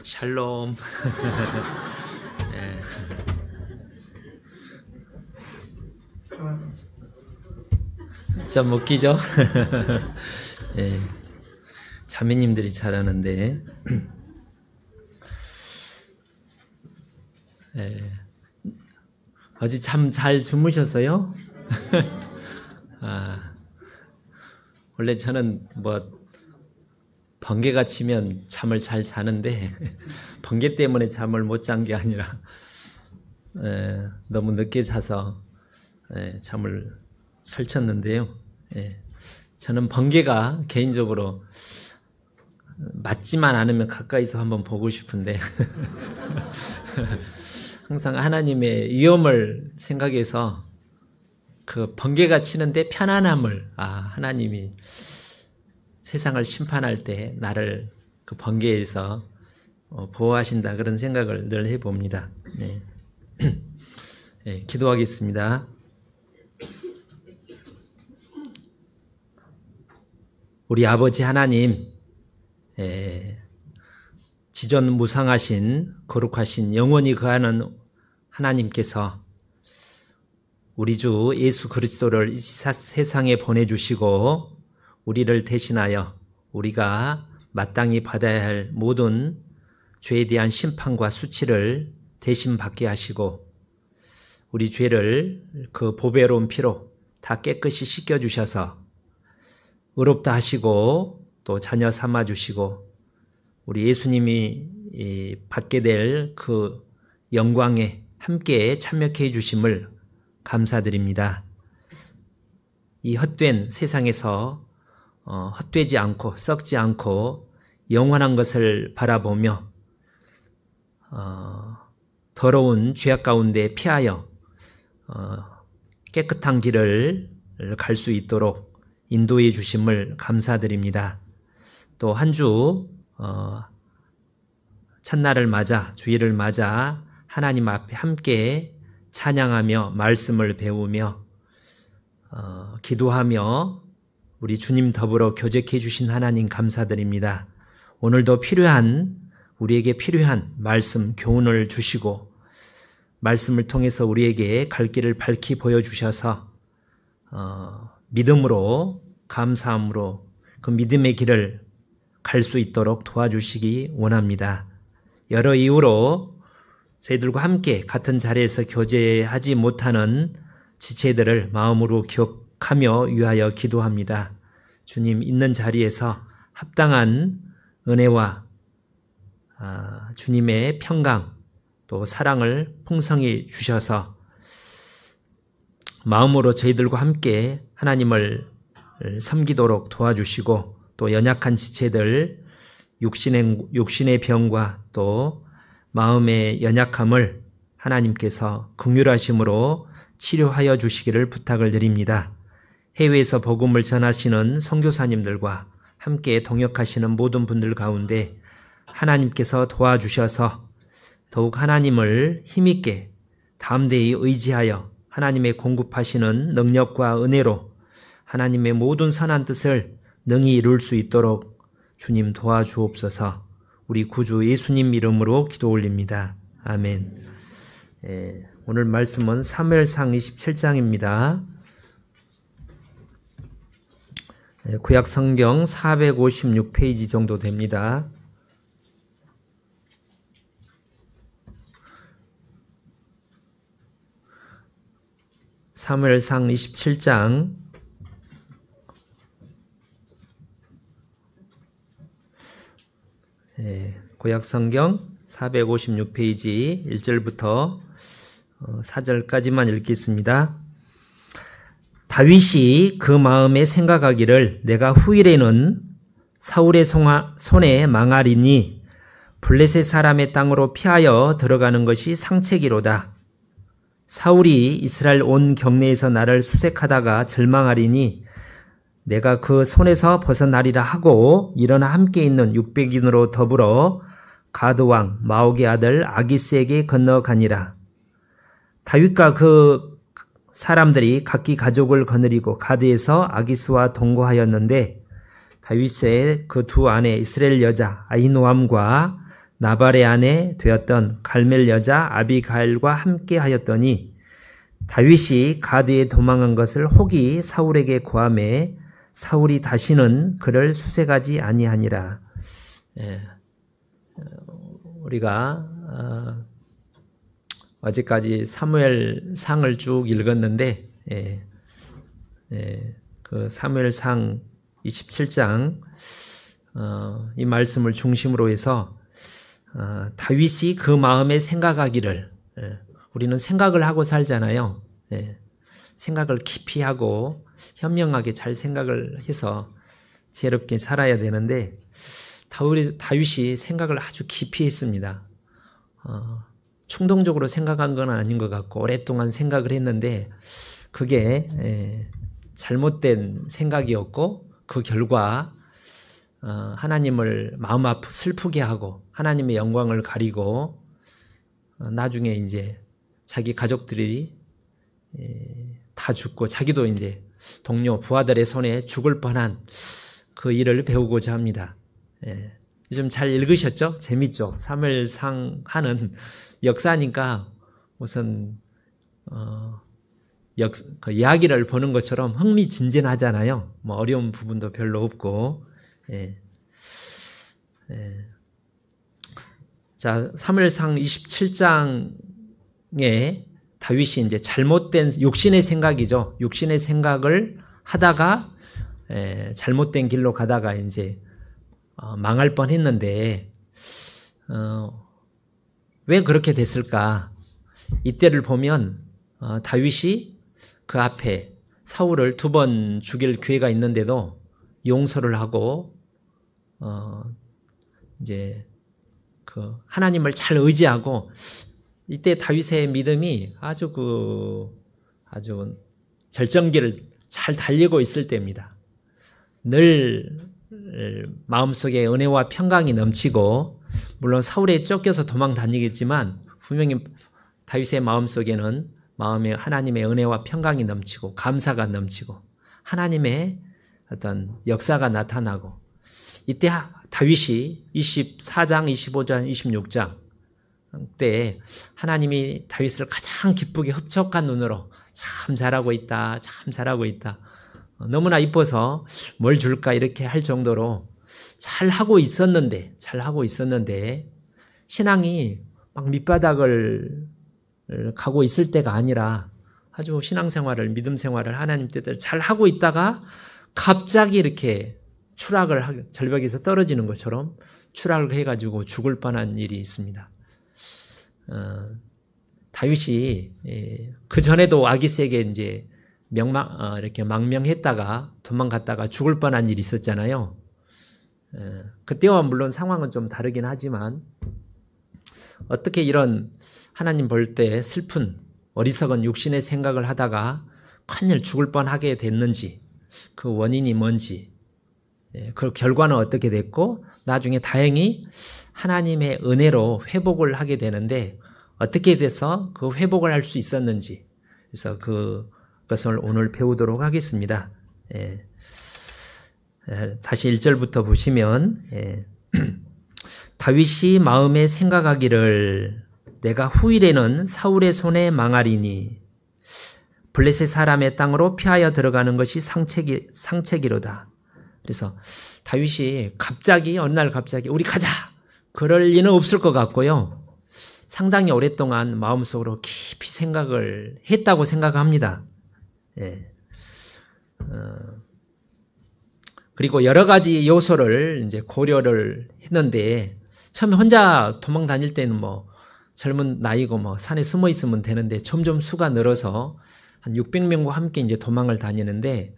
샬롬. 예. 좀 웃기죠? 예. 자매님들이 잘하는데. 예. 어제 잠 잘 주무셨어요? 원래 저는 번개가 치면 잠을 잘 자는데 번개 때문에 잠을 못 잔 게 아니라 너무 늦게 자서 잠을 설쳤는데요. 저는 번개가 개인적으로 맞지만 않으면 가까이서 한번 보고 싶은데 항상 하나님의 위험을 생각해서 그 번개가 치는데 편안함을, 하나님이 세상을 심판할 때 나를 그 번개에서 보호하신다, 그런 생각을 늘 해봅니다. 네. 네, 기도하겠습니다. 우리 아버지 하나님, 지존무상하신 거룩하신 영원히 거하는 하나님께서 우리 주 예수 그리스도를 이 세상에 보내주시고 우리를 대신하여 우리가 마땅히 받아야 할 모든 죄에 대한 심판과 수치를 대신 받게 하시고 우리 죄를 그 보배로운 피로 다 깨끗이 씻겨주셔서 의롭다 하시고 또 자녀 삼아주시고 우리 예수님이 받게 될 그 영광에 함께 참여해 주심을 감사드립니다. 이 헛된 세상에서 헛되지 않고 썩지 않고 영원한 것을 바라보며 더러운 죄악 가운데 피하여 깨끗한 길을 갈 수 있도록 인도해 주심을 감사드립니다. 또 한 주 첫날을 맞아 주일을 맞아 하나님 앞에 함께 찬양하며 말씀을 배우며 기도하며 우리 주님 더불어 교제해 주신 하나님 감사드립니다. 오늘도 우리에게 필요한 말씀 교훈을 주시고 말씀을 통해서 우리에게 갈 길을 밝히 보여주셔서 믿음으로 감사함으로 그 믿음의 길을 갈 수 있도록 도와주시기 원합니다. 여러 이유로 저희들과 함께 같은 자리에서 교제하지 못하는 지체들을 마음으로 기억하며 위하여 기도합니다. 주님 있는 자리에서 합당한 은혜와 주님의 평강 또 사랑을 풍성히 주셔서 마음으로 저희들과 함께 하나님을 섬기도록 도와주시고 또 연약한 지체들 육신의 병과 또 마음의 연약함을 하나님께서 긍휼하심으로 치료하여 주시기를 부탁을 드립니다. 해외에서 복음을 전하시는 선교사님들과 함께 동역하시는 모든 분들 가운데 하나님께서 도와주셔서 더욱 하나님을 힘있게 담대히 의지하여 하나님의 공급하시는 능력과 은혜로 하나님의 모든 선한 뜻을 능히 이룰 수 있도록 주님 도와주옵소서. 우리 구주 예수님 이름으로 기도 올립니다. 아멘. 오늘 말씀은 사무엘상 27장입니다. 구약 성경 456페이지 정도 됩니다. 사무엘상 27장 구약 성경 456페이지 1절부터 4절까지만 읽겠습니다. 다윗이 그 마음에 생각하기를 내가 후일에는 사울의 손에 망하리니 블레셋 사람의 땅으로 피하여 들어가는 것이 상책이로다. 사울이 이스라엘 온 경내에서 나를 수색하다가 절망하리니 내가 그 손에서 벗어나리라 하고 일어나 함께 있는 600인으로 더불어 가드왕 마옥의 아들 아기스에게 건너가니라. 다윗과 그 사람들이 각기 가족을 거느리고 가드에서 아기스와 동거하였는데 다윗의 그 두 아내 이스라엘 여자 아히노암과 나발의 아내 되었던 갈멜 여자 아비가일과 함께 하였더니 다윗이 가드에 도망한 것을 혹이 사울에게 고하매 사울이 다시는 그를 수색하지 아니하니라. 우리가 어제까지 사무엘상을 쭉 읽었는데 그 사무엘상 27장 이 말씀을 중심으로 해서 다윗이 그 마음에 생각하기를, 우리는 생각을 하고 살잖아요. 생각을 깊이 하고 현명하게 잘 생각을 해서 지혜롭게 살아야 되는데 다윗이 생각을 아주 깊이 했습니다. 충동적으로 생각한 건 아닌 것 같고 오랫동안 생각을 했는데 그게 잘못된 생각이었고 그 결과 하나님을 마음 슬프게 하고 하나님의 영광을 가리고 나중에 이제 자기 가족들이 다 죽고 자기도 이제 동료 부하들의 손에 죽을 뻔한 그 일을 배우고자 합니다. 좀 잘 읽으셨죠? 재밌죠? 사무엘상 하는 역사니까 우선 그 이야기를 보는 것처럼 흥미진진하잖아요. 뭐 어려운 부분도 별로 없고. 자, 사무엘상 27장에 다윗이 이제 잘못된 육신의 생각이죠. 육신의 생각을 하다가 잘못된 길로 가다가 이제 망할 뻔했는데 왜 그렇게 됐을까? 이때를 보면 다윗이 그 앞에 사울을 2번 죽일 기회가 있는데도 용서를 하고 이제 그 하나님을 잘 의지하고 이때 다윗의 믿음이 아주 절정기를 잘 달리고 있을 때입니다. 늘 마음속에 은혜와 평강이 넘치고 물론 사울에 쫓겨서 도망 다니겠지만 분명히 다윗의 마음속에는 마음에 하나님의 은혜와 평강이 넘치고 감사가 넘치고 하나님의 어떤 역사가 나타나고 이때 다윗이 24장, 25장, 26장 때 하나님이 다윗을 가장 기쁘게 흡족한 눈으로 참 잘하고 있다, 참 잘하고 있다. 너무나 이뻐서 뭘 줄까 이렇게 할 정도로 잘하고 있었는데 신앙이 막 밑바닥을 가고 있을 때가 아니라 아주 신앙생활을 믿음 생활을 하나님 뜻대로 잘하고 있다가 갑자기 이렇게 절벽에서 떨어지는 것처럼 추락을 해가지고 죽을 뻔한 일이 있습니다. 다윗이 그 전에도 아기스에게 이제 이렇게 망명했다가 도망갔다가 죽을 뻔한 일이 있었잖아요. 그때와 물론 상황은 좀 다르긴 하지만 어떻게 이런 하나님 볼 때 슬픈 어리석은 육신의 생각을 하다가 큰일 죽을 뻔하게 됐는지 그 원인이 뭔지 그 결과는 어떻게 됐고 나중에 다행히 하나님의 은혜로 회복을 하게 되는데 어떻게 돼서 그 회복을 할 수 있었는지 그래서 그것을 오늘 배우도록 하겠습니다. 다시 1절부터 보시면 다윗이 마음에 생각하기를 내가 후일에는 사울의 손에 망하리니 블레셋 사람의 땅으로 피하여 들어가는 것이 상책이로다. 그래서 다윗이 어느 날 갑자기 우리 가자 그럴 리는 없을 것 같고요. 상당히 오랫동안 마음속으로 깊이 생각을 했다고 생각합니다. 그리고 여러 가지 요소를 이제 고려를 했는데 처음에 혼자 도망 다닐 때는 뭐 젊은 나이고 산에 숨어 있으면 되는데 점점 수가 늘어서 한 600명과 함께 이제 도망을 다니는데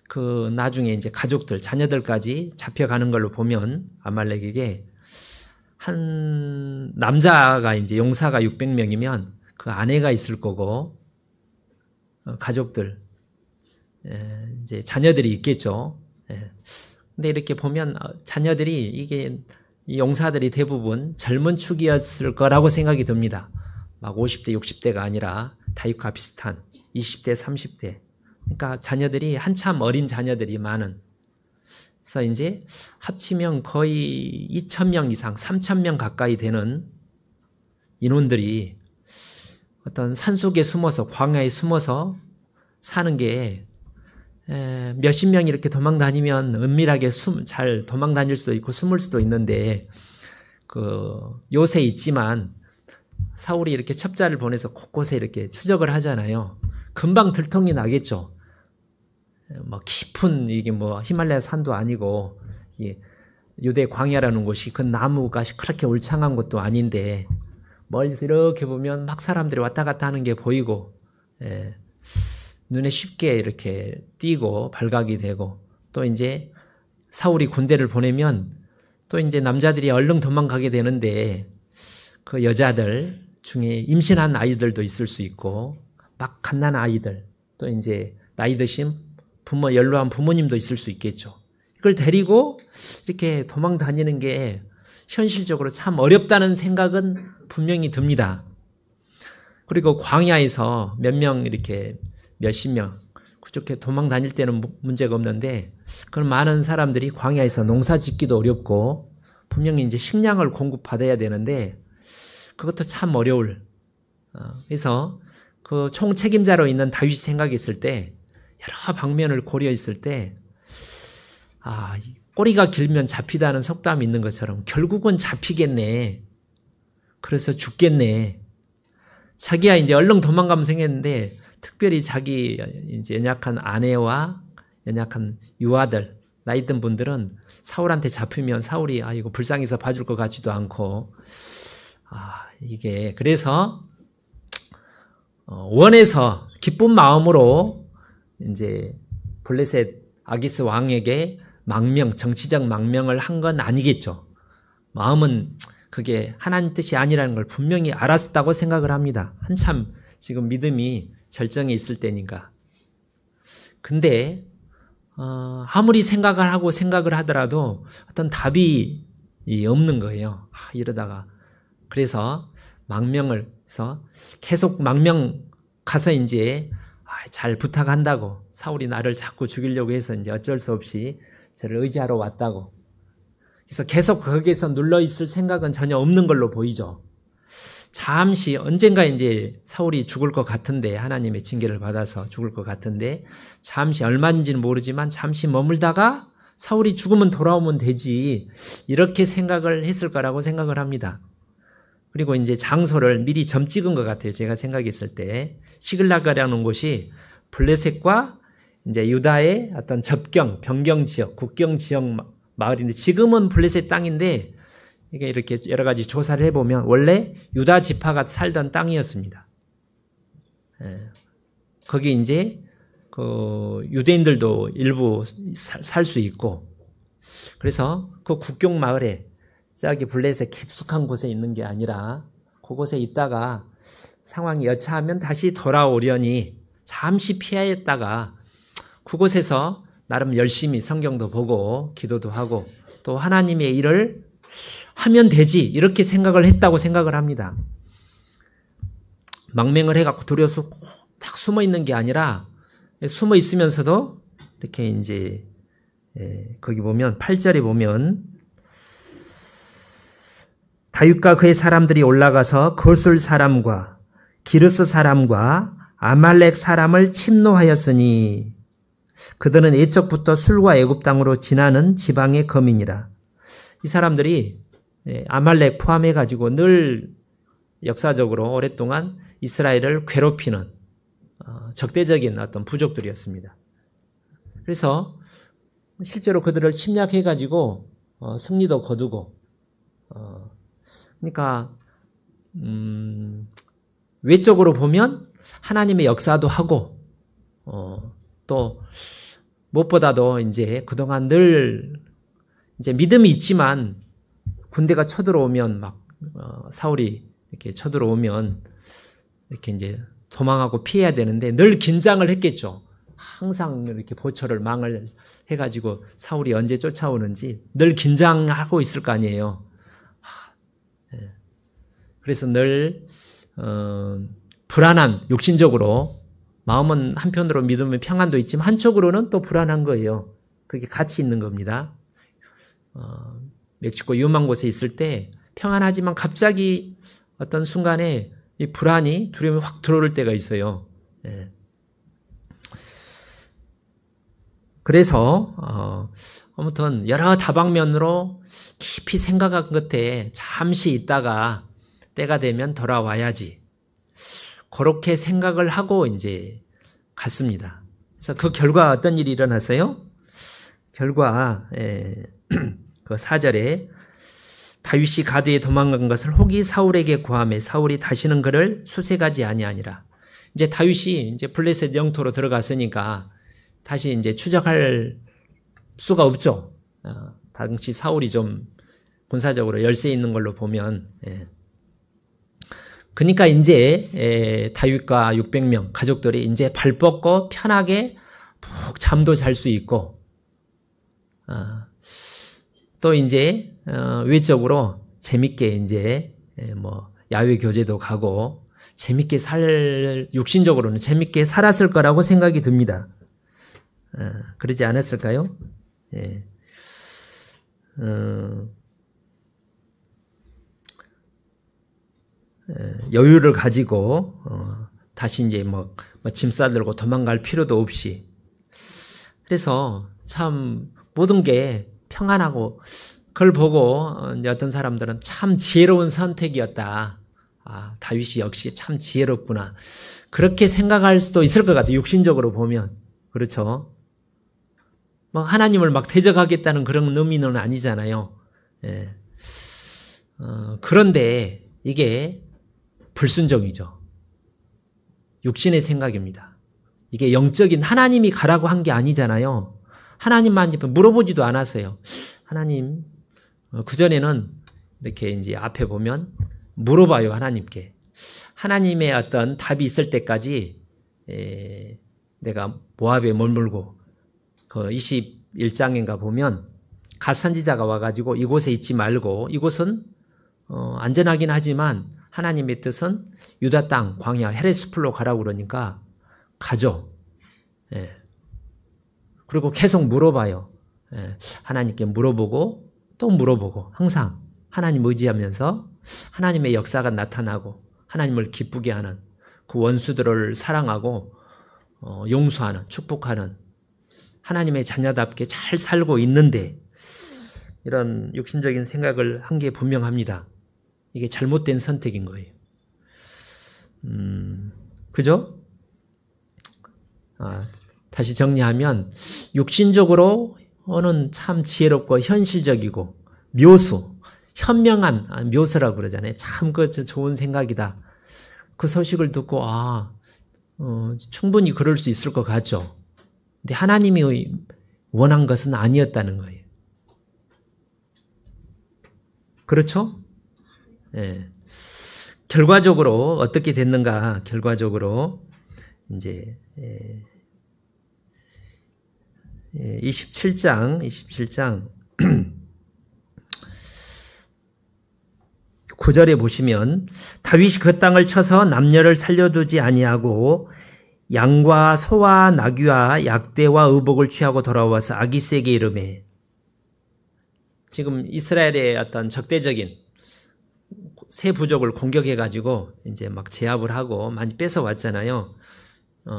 그 나중에 이제 가족들, 자녀들까지 잡혀가는 걸로 보면 아말렉에게 한 남자가 이제 용사가 600명이면 그 아내가 있을 거고 가족들, 이제 자녀들이 있겠죠. 근데 이렇게 보면 자녀들이 이 용사들이 대부분 젊은 축이었을 거라고 생각이 듭니다. 막 50대, 60대가 아니라 다윗과 비슷한 20대, 30대. 그러니까 자녀들이 한참 어린 자녀들이 많은. 그래서 이제 합치면 거의 2,000명 이상, 3,000명 가까이 되는 인원들이 어떤 산속에 숨어서, 광야에 숨어서 사는 게 몇십 명이 이렇게 도망 다니면 은밀하게 잘 도망 다닐 수도 있고 숨을 수도 있는데, 요새 있지만 사울이 이렇게 첩자를 보내서 곳곳에 이렇게 추적을 하잖아요. 금방 들통이 나겠죠. 뭐 깊은 이게 뭐 히말라야 산도 아니고 유대 광야라는 곳이 그 나무가 그렇게 울창한 곳도 아닌데 멀리서 이렇게 보면 막 사람들이 왔다 갔다 하는 게 보이고 눈에 쉽게 이렇게 띄고 발각이 되고, 또 이제 사울이 군대를 보내면 또 이제 남자들이 얼른 도망가게 되는데 그 여자들 중에 임신한 아이들도 있을 수 있고 막 갓난 아이들, 또 이제 나이 드신 연로한 부모님도 있을 수 있겠죠. 이걸 데리고 이렇게 도망 다니는 게 현실적으로 참 어렵다는 생각은 분명히 듭니다. 그리고 광야에서 몇 명 이렇게 몇십 명 그렇게 도망 다닐 때는 문제가 없는데, 그런 많은 사람들이 광야에서 농사 짓기도 어렵고 분명히 이제 식량을 공급받아야 되는데 그것도 참 어려울. 그래서 그 총책임자로 있는 다윗이 생각했을 때, 여러 방면을 고려했을 때, 꼬리가 길면 잡히다는 속담이 있는 것처럼 결국은 잡히겠네. 그래서 죽겠네. 자기야 이제 얼른 도망가면 생겼는데, 특별히 자기 이제 연약한 아내와 연약한 유아들, 나이 든 분들은 사울한테 잡히면 사울이 이거 불쌍해서 봐줄 것 같지도 않고, 이게 그래서 원해서 기쁜 마음으로 이제 블레셋 아기스 왕에게 정치적 망명을 한 건 아니겠죠. 마음은 그게 하나님 뜻이 아니라는 걸 분명히 알았다고 생각을 합니다. 한참 지금 믿음이 절정에 있을 때니까. 근데 아무리 생각을 하더라도 어떤 답이 없는 거예요. 이러다가. 그래서 망명을 해서 계속 망명 가서 이제 잘 부탁한다고, 사울이 나를 자꾸 죽이려고 해서 이제 어쩔 수 없이 저를 의지하러 왔다고. 그래서 계속 거기에서 눌러 있을 생각은 전혀 없는 걸로 보이죠. 잠시 언젠가 이제 사울이 죽을 것 같은데, 하나님의 징계를 받아서 죽을 것 같은데, 잠시 얼마인지는 모르지만 잠시 머물다가 사울이 죽으면 돌아오면 되지, 이렇게 생각을 했을 거라고 생각을 합니다. 그리고 이제 장소를 미리 점 찍은 것 같아요. 제가 생각했을 때 시글락이라는 곳이 블레셋과 이제 유다의 어떤 변경 지역, 국경 지역 마을인데, 지금은 블레셋 땅인데 이게 이렇게 여러 가지 조사를 해보면 원래 유다 지파가 살던 땅이었습니다. 거기 이제 유대인들도 일부 살 수 있고, 그래서 그 국경 마을에 저기 블레셋 깊숙한 곳에 있는 게 아니라 그곳에 있다가 상황이 여차하면 다시 돌아오려니 잠시 피하였다가 그곳에서 나름 열심히 성경도 보고 기도도 하고 또 하나님의 일을 하면 되지, 이렇게 생각을 했다고 생각을 합니다. 망명을 해갖고 두려워서 딱 숨어 있는 게 아니라 숨어 있으면서도 이렇게 이제 거기 보면 8절에 보면 다윗과 그의 사람들이 올라가서 거술 사람과 기르스 사람과 아말렉 사람을 침노하였으니 그들은 예적부터 술과 애굽 땅으로 지나는 지방의 거민이라. 이 사람들이 아말렉 포함해가지고 늘 역사적으로 오랫동안 이스라엘을 괴롭히는 적대적인 어떤 부족들이었습니다. 그래서 실제로 그들을 침략해가지고 승리도 거두고, 그러니까 외적으로 보면 하나님의 역사도 하고, 또 무엇보다도 이제 그동안 늘 이제 믿음이 있지만 군대가 쳐들어오면 사울이 이렇게 쳐들어오면 이렇게 이제 도망하고 피해야 되는데 늘 긴장을 했겠죠. 항상 이렇게 보초를 망을 해가지고 사울이 언제 쫓아오는지 늘 긴장하고 있을 거 아니에요. 그래서 늘 불안한, 육신적으로 마음은 한편으로 믿음의 평안도 있지만 한쪽으로는 또 불안한 거예요. 그게 같이 있는 겁니다. 멕시코 위험한 곳에 있을 때 평안하지만 갑자기 어떤 순간에 이 불안이, 두려움이 확 들어올 때가 있어요. 예. 그래서 아무튼 여러 다방면으로 깊이 생각한 끝에 잠시 있다가 때가 되면 돌아와야지. 그렇게 생각을 하고 이제 갔습니다. 그래서 그 결과 어떤 일이 일어났어요? 결과 그 4절에 다윗이 가드에 도망간 것을 혹이 사울에게 구하매 사울이 다시는 그를 수색하지 아니하니라. 이제 다윗이 이제 블레셋 영토로 들어갔으니까 다시 이제 추적할 수가 없죠. 당시 사울이 좀 군사적으로 열세 있는 걸로 보면. 그러니까 이제 다윗과 600명 가족들이 이제 발 뻗고 편하게 푹 잠도 잘 수 있고, 또 이제 외적으로 재밌게 이제 뭐 야외 교제도 가고 재밌게 육신적으로는 재밌게 살았을 거라고 생각이 듭니다. 그러지 않았을까요? 예. 여유를 가지고 다시 이제 뭐 짐 싸들고 도망갈 필요도 없이, 그래서 참 모든 게 평안하고, 그걸 보고 이제 어떤 사람들은 참 지혜로운 선택이었다. 다윗이 역시 참 지혜롭구나. 그렇게 생각할 수도 있을 것 같아요. 육신적으로 보면. 그렇죠. 뭐 하나님을 막 대적하겠다는 그런 의미는 아니잖아요. 예. 그런데 이게 불순종이죠. 육신의 생각입니다. 이게 영적인 하나님이 가라고 한 게 아니잖아요. 하나님만 물어보지도 않았어요. 하나님, 그전에는 이렇게 이제 앞에 보면 물어봐요, 하나님께. 하나님의 어떤 답이 있을 때까지 내가 모압에 머물고, 그 21장인가 보면 갓 선지자가 와가지고 이곳에 있지 말고, 이곳은 안전하긴 하지만 하나님의 뜻은 유다 땅 광야 헤레스풀로 가라고 그러니까 가죠. 예. 그리고 계속 물어봐요. 예. 하나님께 물어보고 또 물어보고, 항상 하나님 의지하면서 하나님의 역사가 나타나고 하나님을 기쁘게 하는, 그 원수들을 사랑하고 용서하는, 축복하는 하나님의 자녀답게 잘 살고 있는데 이런 육신적인 생각을 한 게 분명합니다. 이게 잘못된 선택인 거예요. 그죠? 다시 정리하면 육신적으로는 참 지혜롭고 현실적이고 현명한 묘수라고 그러잖아요. 참 그 좋은 생각이다. 그 소식을 듣고 충분히 그럴 수 있을 것 같죠. 근데 하나님이 원한 것은 아니었다는 거예요. 그렇죠? 예. 결과적으로 어떻게 됐는가? 결과적으로 이제 27장 9절에 보시면 다윗이 그 땅을 쳐서 남녀를 살려두지 아니하고 양과 소와 나귀와 약대와 의복을 취하고 돌아와서 아기스에게 이르매. 지금 이스라엘의 어떤 적대적인 세 부족을 공격해가지고 이제 막 제압을 하고 많이 뺏어왔잖아요.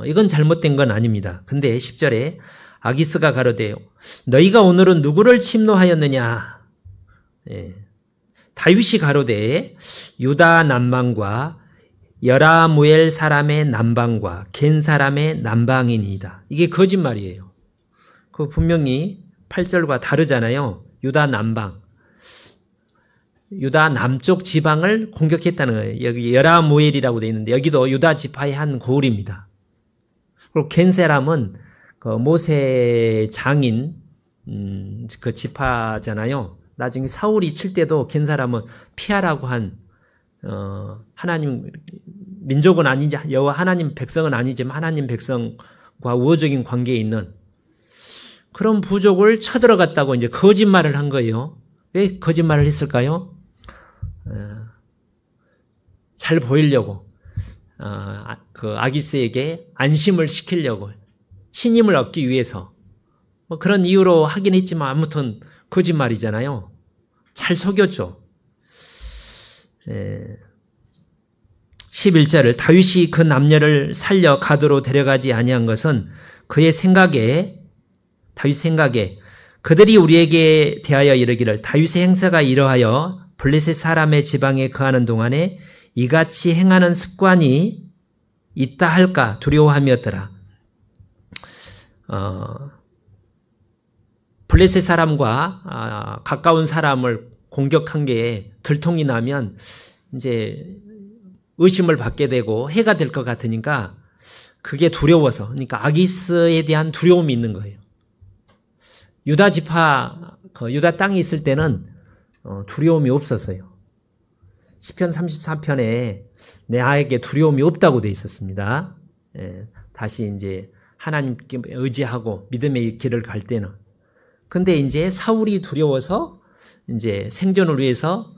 이건 잘못된 건 아닙니다. 근데 10절에 아기스가 가로되 너희가 오늘은 누구를 침노하였느냐? 예. 다윗이 가로되 유다 남방과 여라무엘 사람의 남방과 겐 사람의 남방이니이다. 이게 거짓말이에요. 그 분명히 8절과 다르잖아요. 유다 남방, 유다 남쪽 지방을 공격했다는 거예요. 여기 여라무엘이라고 되어 있는데 여기도 유다 지파의 한 고을입니다. 그리고 겐 사람은 그 모세 장인 그 지파잖아요. 나중에 사울이 칠 때도 겐 사람은 피하라고 한 하나님 민족은 아니지, 여호와 하나님 백성은 아니지만 하나님 백성과 우호적인 관계에 있는 그런 부족을 쳐들어갔다고 이제 거짓말을 한 거예요. 왜 거짓말을 했을까요? 잘 보이려고, 그 아기스에게 안심을 시키려고, 신임을 얻기 위해서 뭐 그런 이유로 하긴 했지만 아무튼 거짓말이잖아요. 잘 속였죠. 11절을 다윗이 그 남녀를 살려 가도로 데려가지 아니한 것은 그의 생각에 다윗 생각에 그들이 우리에게 대하여 이르기를 다윗의 행사가 이러하여 블레셋 사람의 지방에 거하는 동안에 이같이 행하는 습관이 있다 할까 두려워함이었더라. 블레셋 사람과 가까운 사람을 공격한 게 들통이 나면 이제 의심을 받게 되고 해가 될 것 같으니까 그게 두려워서, 그러니까 아기스에 대한 두려움이 있는 거예요. 유다 지파, 유다 땅에 있을 때는 두려움이 없었어요. 시편 34편에 내 아에게 두려움이 없다고 돼 있었습니다. 다시 이제 하나님께 의지하고 믿음의 길을 갈 때는. 근데 이제 사울이 두려워서 이제 생존을 위해서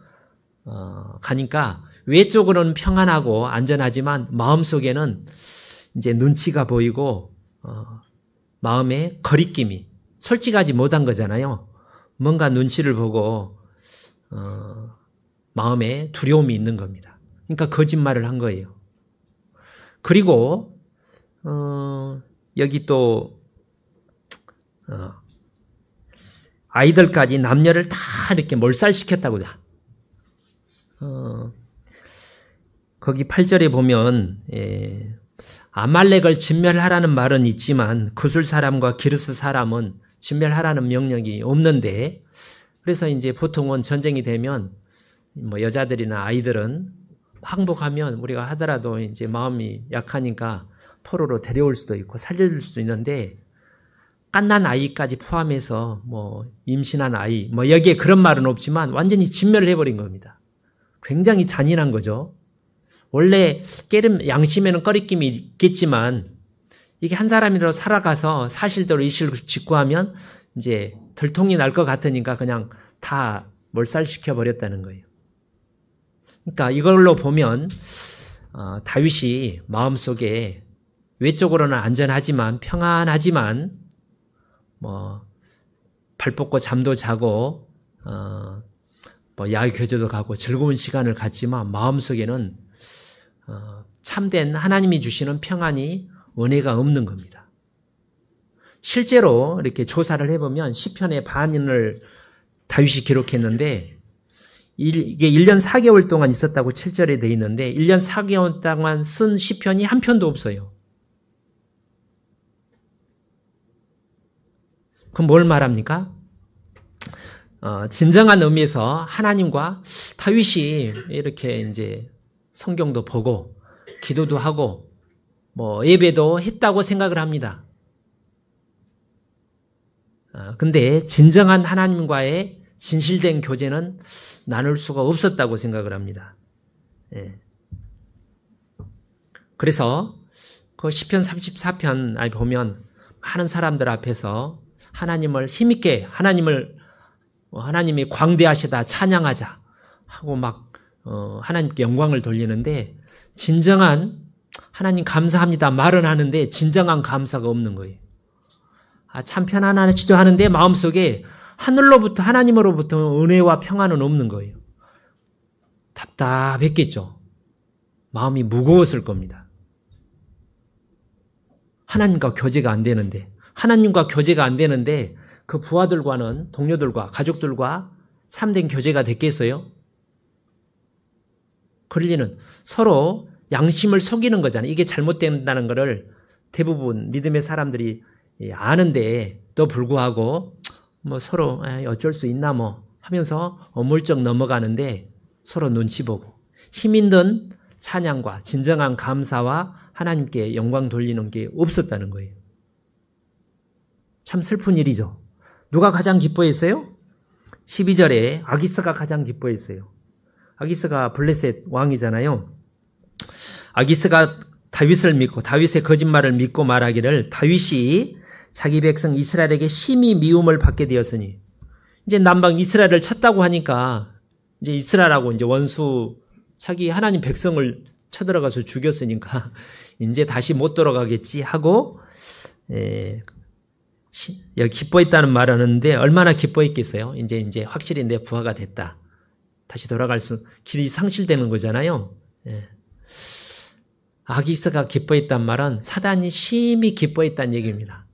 가니까 외적으로는 평안하고 안전하지만 마음속에는 이제 눈치가 보이고 마음에 거리낌이 솔직하지 못한 거잖아요. 뭔가 눈치를 보고 마음에 두려움이 있는 겁니다. 그러니까 거짓말을 한 거예요. 그리고 여기 또 아이들까지 남녀를 다 이렇게 몰살시켰다고. 거기 8절에 보면 아말렉을 진멸하라는 말은 있지만 구술 사람과 기르스 사람은 진멸하라는 명령이 없는데, 그래서 이제 보통은 전쟁이 되면 뭐 여자들이나 아이들은 항복하면 우리가 하더라도 이제 마음이 약하니까 포로로 데려올 수도 있고 살려줄 수도 있는데, 갓난 아이까지 포함해서 뭐 임신한 아이 뭐 여기에 그런 말은 없지만 완전히 진멸을 해버린 겁니다. 굉장히 잔인한 거죠. 원래 양심에는 꺼리낌이 있겠지만 이게 한 사람이라도 살아가서 사실대로 이실을 직구하면 이제 들통이 날 것 같으니까 그냥 다 몰살시켜 버렸다는 거예요. 그러니까 이걸로 보면 다윗이 마음속에 외적으로는 안전하지만 평안하지만 뭐 발 뻗고 잠도 자고 뭐 야외 교제도 가고 즐거운 시간을 갖지만 마음속에는 참된 하나님이 주시는 평안이 은혜가 없는 겁니다. 실제로 이렇게 조사를 해보면 시편의 반을 다윗이 기록했는데 이게 1년 4개월 동안 있었다고 7절에 되어 있는데 1년 4개월 동안 쓴 시편이 한 편도 없어요. 그럼 뭘 말합니까? 진정한 의미에서 하나님과 다윗이 이렇게 이제 성경도 보고 기도도 하고 뭐 예배도 했다고 생각을 합니다. 근데 진정한 하나님과의 진실된 교제는 나눌 수가 없었다고 생각을 합니다. 그래서 그 시편 34편 보면 많은 사람들 앞에서 하나님을 힘있게 하나님이 광대하시다 찬양하자 하고 막 하나님께 영광을 돌리는데 진정한 하나님 감사합니다 말은 하는데 진정한 감사가 없는 거예요. 참 편안하지도 하는데 마음속에 하늘로부터 하나님으로부터 은혜와 평안은 없는 거예요. 답답했겠죠. 마음이 무거웠을 겁니다. 하나님과 교제가 안 되는데 그 부하들과는 동료들과 가족들과 참된 교제가 됐겠어요? 그럴 리는 서로 양심을 속이는 거잖아요. 이게 잘못된다는 것을 대부분 믿음의 사람들이 아는데 또 불구하고 뭐 서로 어쩔 수 있나 뭐 하면서 어물쩍 넘어가는데 서로 눈치 보고 힘 있는 찬양과 진정한 감사와 하나님께 영광 돌리는 게 없었다는 거예요. 참 슬픈 일이죠. 누가 가장 기뻐했어요? 12절에 아기스가 가장 기뻐했어요. 아기스가 블레셋 왕이잖아요. 아기스가 다윗을 믿고 다윗의 거짓말을 믿고 말하기를 다윗이 자기 백성 이스라엘에게 심히 미움을 받게 되었으니, 이제 남방 이스라엘을 쳤다고 하니까 이제 이스라엘하고 이제 원수 자기 하나님 백성을 쳐들어가서 죽였으니까 이제 다시 못 돌아가겠지 하고 여기 기뻐했다는 말을 하는데 얼마나 기뻐했겠어요? 이제 확실히 내 부하가 됐다. 다시 돌아갈 길이 상실되는 거잖아요. 예. 아기스가 기뻐했단 말은 사단이 심히 기뻐했다는 얘기입니다.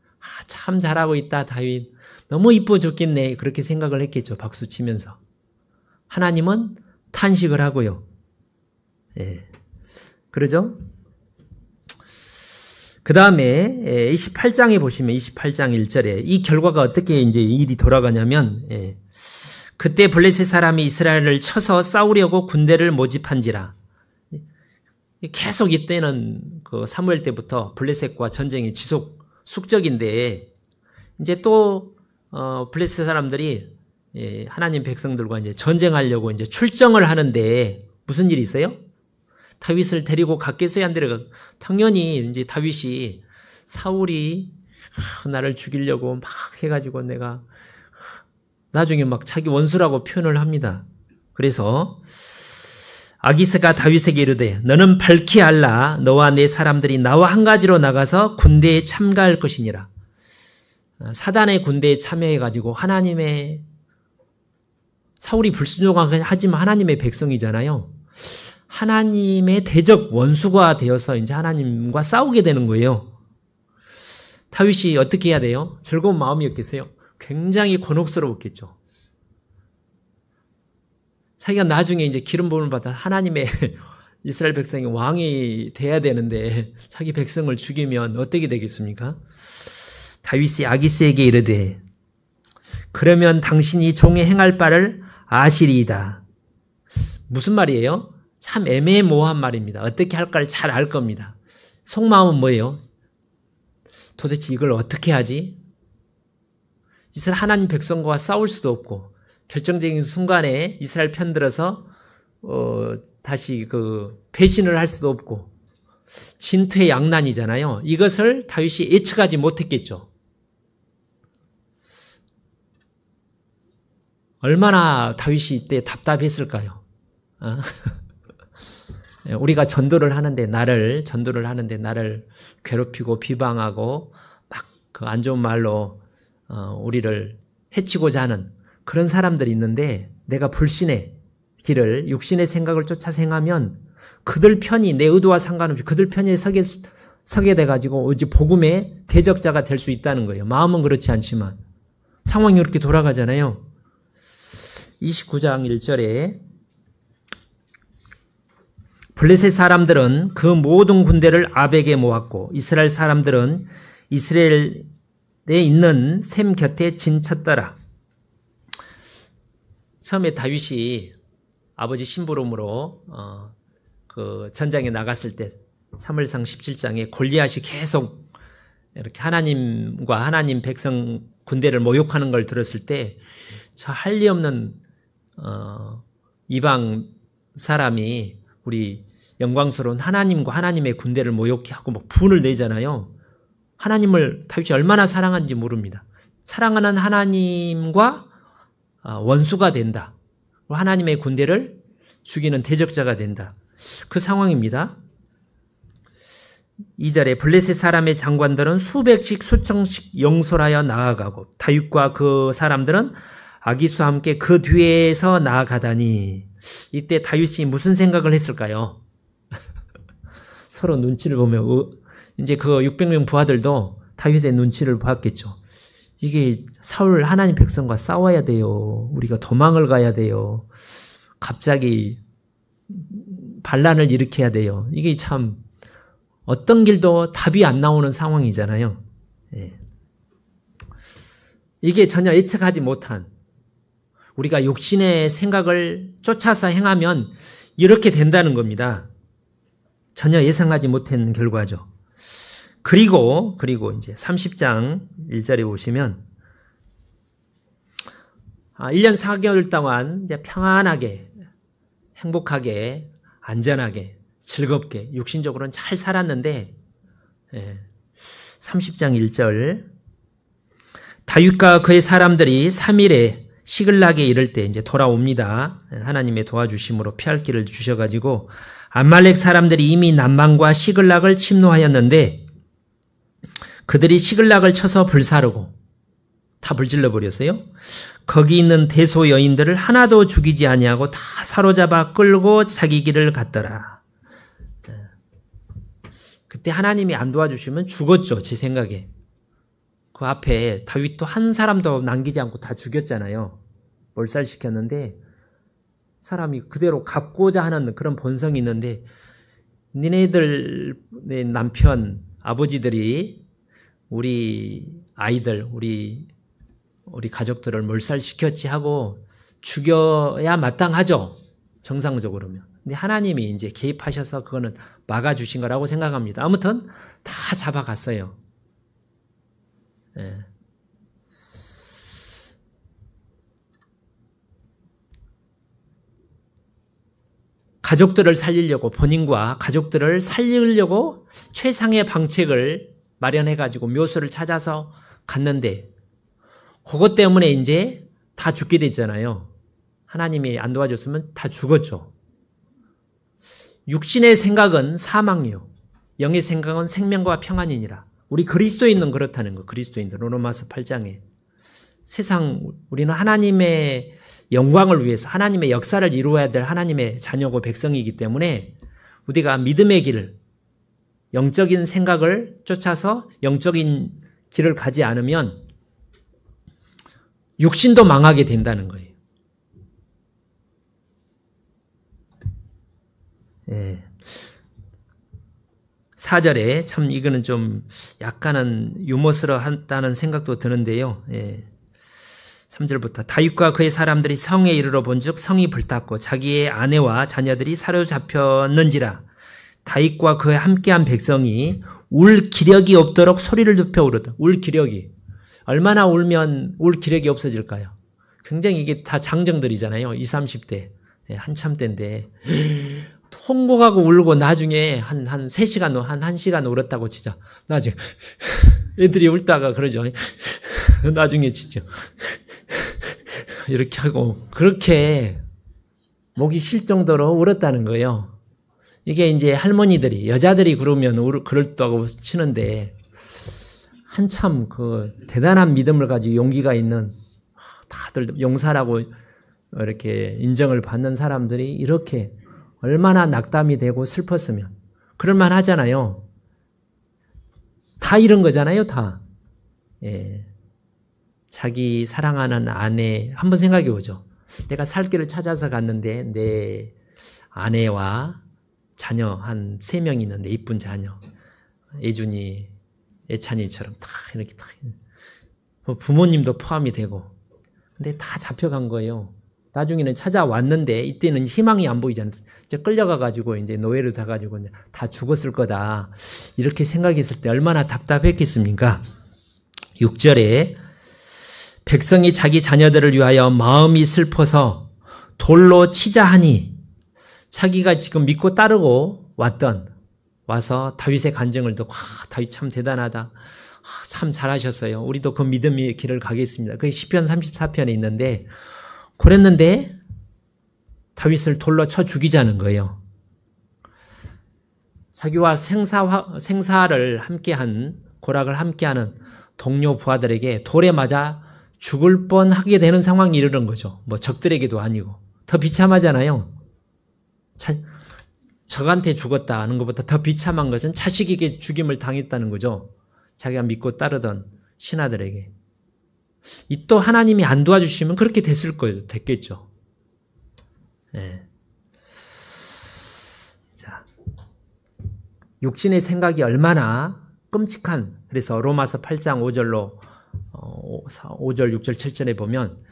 참 잘하고 있다, 다윗. 너무 이뻐 죽겠네. 그렇게 생각을 했겠죠. 박수 치면서. 하나님은 탄식을 하고요. 예. 그러죠? 그 다음에 28장에 보시면 28장 1절에 이 결과가 어떻게 이제 일이 돌아가냐면, 그때 블레셋 사람이 이스라엘을 쳐서 싸우려고 군대를 모집한지라. 계속 이때는 그 사무엘 때부터 블레셋과 전쟁이 숙적인데, 이제 또 블레셋 사람들이 하나님 백성들과 이제 전쟁하려고 이제 출정을 하는데 무슨 일이 있어요? 다윗을 데리고 갔겠어요? 안 데려가? 당연히 이제 다윗이 사울이 나를 죽이려고 막 해가지고 내가 나중에 막 자기 원수라고 표현을 합니다. 그래서 아기스가 다윗에게 이르되 너는 밝히 알라 너와 내 사람들이 나와 한 가지로 나가서 군대에 참가할 것이니라. 사단의 군대에 참여해가지고 사울이 불순종하지만 하나님의 백성이잖아요. 하나님의 대적 원수가 되어서 이제 하나님과 싸우게 되는 거예요. 다윗이 어떻게 해야 돼요? 즐거운 마음이었겠어요? 굉장히 곤혹스러웠겠죠. 자기가 나중에 이제 기름 부음을 받아 하나님의 이스라엘 백성이 왕이 돼야 되는데 자기 백성을 죽이면 어떻게 되겠습니까? 다윗이 아기스에게 이르되 그러면 당신이 종의 행할 바를 아시리이다. 무슨 말이에요? 참 애매모호한 말입니다. 어떻게 할까를 잘 알 겁니다. 속마음은 뭐예요? 도대체 이걸 어떻게 하지? 이스라엘 하나님 백성과 싸울 수도 없고 결정적인 순간에 이스라엘 편들어서 다시 배신을 할 수도 없고 진퇴양난이잖아요. 이것을 다윗이 예측하지 못했겠죠. 얼마나 다윗이 이때 답답했을까요? 우리가 전도를 하는데 나를 괴롭히고 비방하고 막 그 안 좋은 말로 우리를 해치고자 하는 그런 사람들이 있는데 내가 불신의 길을 육신의 생각을 쫓아 행하면 그들 편이 내 의도와 상관없이 그들 편에 서게 돼가지고 이제 복음의 대적자가 될 수 있다는 거예요. 마음은 그렇지 않지만 상황이 그렇게 돌아가잖아요. 29장 1절에 블레셋 사람들은 그 모든 군대를 아벡에 모았고 이스라엘 사람들은 이스라엘에 있는 셈 곁에 진쳤더라. 처음에 다윗이 아버지 심부름으로 그 전장에 나갔을 때 사무엘상 17장에 골리앗이 계속 이렇게 하나님과 하나님 백성 군대를 모욕하는 걸 들었을 때 저 할 리 없는 이방 사람이 우리 영광스러운 하나님과 하나님의 군대를 모욕하고 막 분을 내잖아요. 하나님을 다윗이 얼마나 사랑하는지 모릅니다. 사랑하는 하나님과 원수가 된다. 하나님의 군대를 죽이는 대적자가 된다. 그 상황입니다. 2절에 블레셋 사람의 장관들은 수백씩 수천씩 영솔하여 나아가고 다윗과 그 사람들은 아기수와 함께 그 뒤에서 나아가다니 이때 다윗이 무슨 생각을 했을까요? 서로 눈치를 보면 이제 그 600명 부하들도 다윗의 눈치를 봤겠죠. 이게 사울 하나님 백성과 싸워야 돼요. 우리가 도망을 가야 돼요. 갑자기 반란을 일으켜야 돼요. 이게 참 어떤 길도 답이 안 나오는 상황이잖아요. 예. 이게 전혀 예측하지 못한 우리가 욕심의 생각을 쫓아서 행하면 이렇게 된다는 겁니다. 전혀 예상하지 못한 결과죠. 그리고 이제 30장 1절에 보시면 1년 4개월 동안 이제 평안하게 행복하게 안전하게 즐겁게 육신적으로는 잘 살았는데 30장 1절 다윗과 그의 사람들이 3일에 시글락에 이를 때 이제 돌아옵니다. 하나님의 도와주심으로 피할 길을 주셔가지고 암말렉 사람들이 이미 남방과 시글락을 침노하였는데 그들이 시글락을 쳐서 불사르고 다 불질러 버렸어요. 거기 있는 대소 여인들을 하나도 죽이지 아니하고 다 사로잡아 끌고 자기 길을 갔더라. 그때 하나님이 안 도와주시면 죽었죠. 제 생각에. 그 앞에 다윗도 한 사람도 남기지 않고 다 죽였잖아요. 몰살시켰는데 사람이 그대로 갚고자 하는 그런 본성이 있는데 니네들의 남편, 아버지들이 우리 아이들, 우리 가족들을 몰살시켰지 하고 죽여야 마땅하죠. 정상적으로면. 근데 하나님이 이제 개입하셔서 그거는 막아주신 거라고 생각합니다. 아무튼 다 잡아갔어요. 예. 가족들을 살리려고 본인과 가족들을 살리려고 최상의 방책을 마련해가지고 묘소를 찾아서 갔는데 그것 때문에 이제 다 죽게 되잖아요. 하나님이 안 도와줬으면 다 죽었죠. 육신의 생각은 사망이요. 영의 생각은 생명과 평안이니라. 우리 그리스도인은 그렇다는 거. 그리스도인들 로마서 8장에. 세상 우리는 하나님의 영광을 위해서 하나님의 역사를 이루어야 될 하나님의 자녀고 백성이기 때문에 우리가 믿음의 길, 영적인 생각을 쫓아서 영적인 길을 가지 않으면 육신도 망하게 된다는 거예요. 예. 4절에 참 이거는 좀 약간은 유머스러웠다는 생각도 드는데요. 예. 3절부터 다윗과 그의 사람들이 성에 이르러 본즉 성이 불탔고 자기의 아내와 자녀들이 사로잡혔는지라. 다윗과 그의 함께한 백성이 울 기력이 없도록 소리를 높여 울었다. 울 기력이 얼마나 울면 울 기력이 없어질까요? 굉장히 이게 다 장정들이잖아요. 20, 30대 한참 때인데 통곡하고 울고 나중에 한 3시간, 한 1시간 울었다고 치자. 나중에 애들이 울다가 그러죠. 나중에 진짜 이렇게 하고 그렇게 목이 쉴 정도로 울었다는 거예요. 이게 이제 할머니들이 여자들이 그러면 그럴다고 치는데 한참 그 대단한 믿음을 가지고 용기가 있는 다들 용사라고 이렇게 인정을 받는 사람들이 이렇게 얼마나 낙담이 되고 슬펐으면 그럴만 하잖아요. 다 이런 거잖아요. 다. 예. 자기 사랑하는 아내 한번 생각해 보죠. 내가 살 길을 찾아서 갔는데 내 아내와 자녀 한 3명 있는데 이쁜 자녀 예준이, 예찬이처럼 다 이렇게 다 부모님도 포함이 되고 근데 다 잡혀간 거예요. 나중에는 찾아왔는데 이때는 희망이 안 보이잖아요. 이제 끌려가가지고 이제 노예로 돼가지고 다 죽었을 거다. 이렇게 생각했을 때 얼마나 답답했겠습니까? 6절에 백성이 자기 자녀들을 위하여 마음이 슬퍼서 돌로 치자 하니 자기가 지금 믿고 따르고 와서 다윗의 간증을 듣고 다윗 참 대단하다. 참 잘하셨어요. 우리도 그 믿음의 길을 가겠습니다. 그게 시편 34편에 있는데 그랬는데 다윗을 돌로 쳐 죽이자는 거예요. 자기와 생사를 함께한 고락을 함께하는 동료 부하들에게 돌에 맞아 죽을 뻔하게 되는 상황이 이르는 거죠. 뭐 적들에게도 아니고 더 비참하잖아요. 적한테 죽었다 하는 것보다 더 비참한 것은 자식에게 죽임을 당했다는 거죠. 자기가 믿고 따르던 신하들에게. 이 또 하나님이 안 도와주시면 그렇게 됐겠죠. 네. 자, 육신의 생각이 얼마나 끔찍한, 그래서 로마서 8장 5절, 6절, 7절에 보면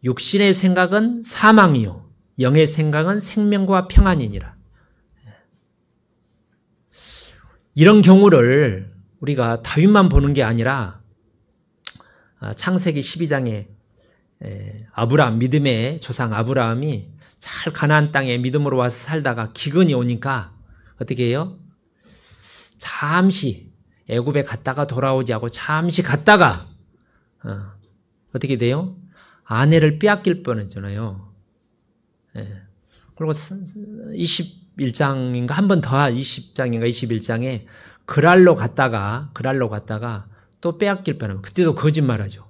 육신의 생각은 사망이요 영의 생각은 생명과 평안이니라. 이런 경우를 우리가 다윗만 보는 게 아니라 창세기 12장에 아브라함, 믿음의 조상 아브라함이 잘 가나안 땅에 믿음으로 와서 살다가 기근이 오니까 어떻게 해요? 잠시 애굽에 갔다가 돌아오지 않고 잠시 갔다가 어떻게 돼요? 아내를 빼앗길 뻔했잖아요. 그리고 21장인가 한 번 더 20장인가 21장에 그랄로 갔다가 또 빼앗길 뻔하면 그때도 거짓말하죠.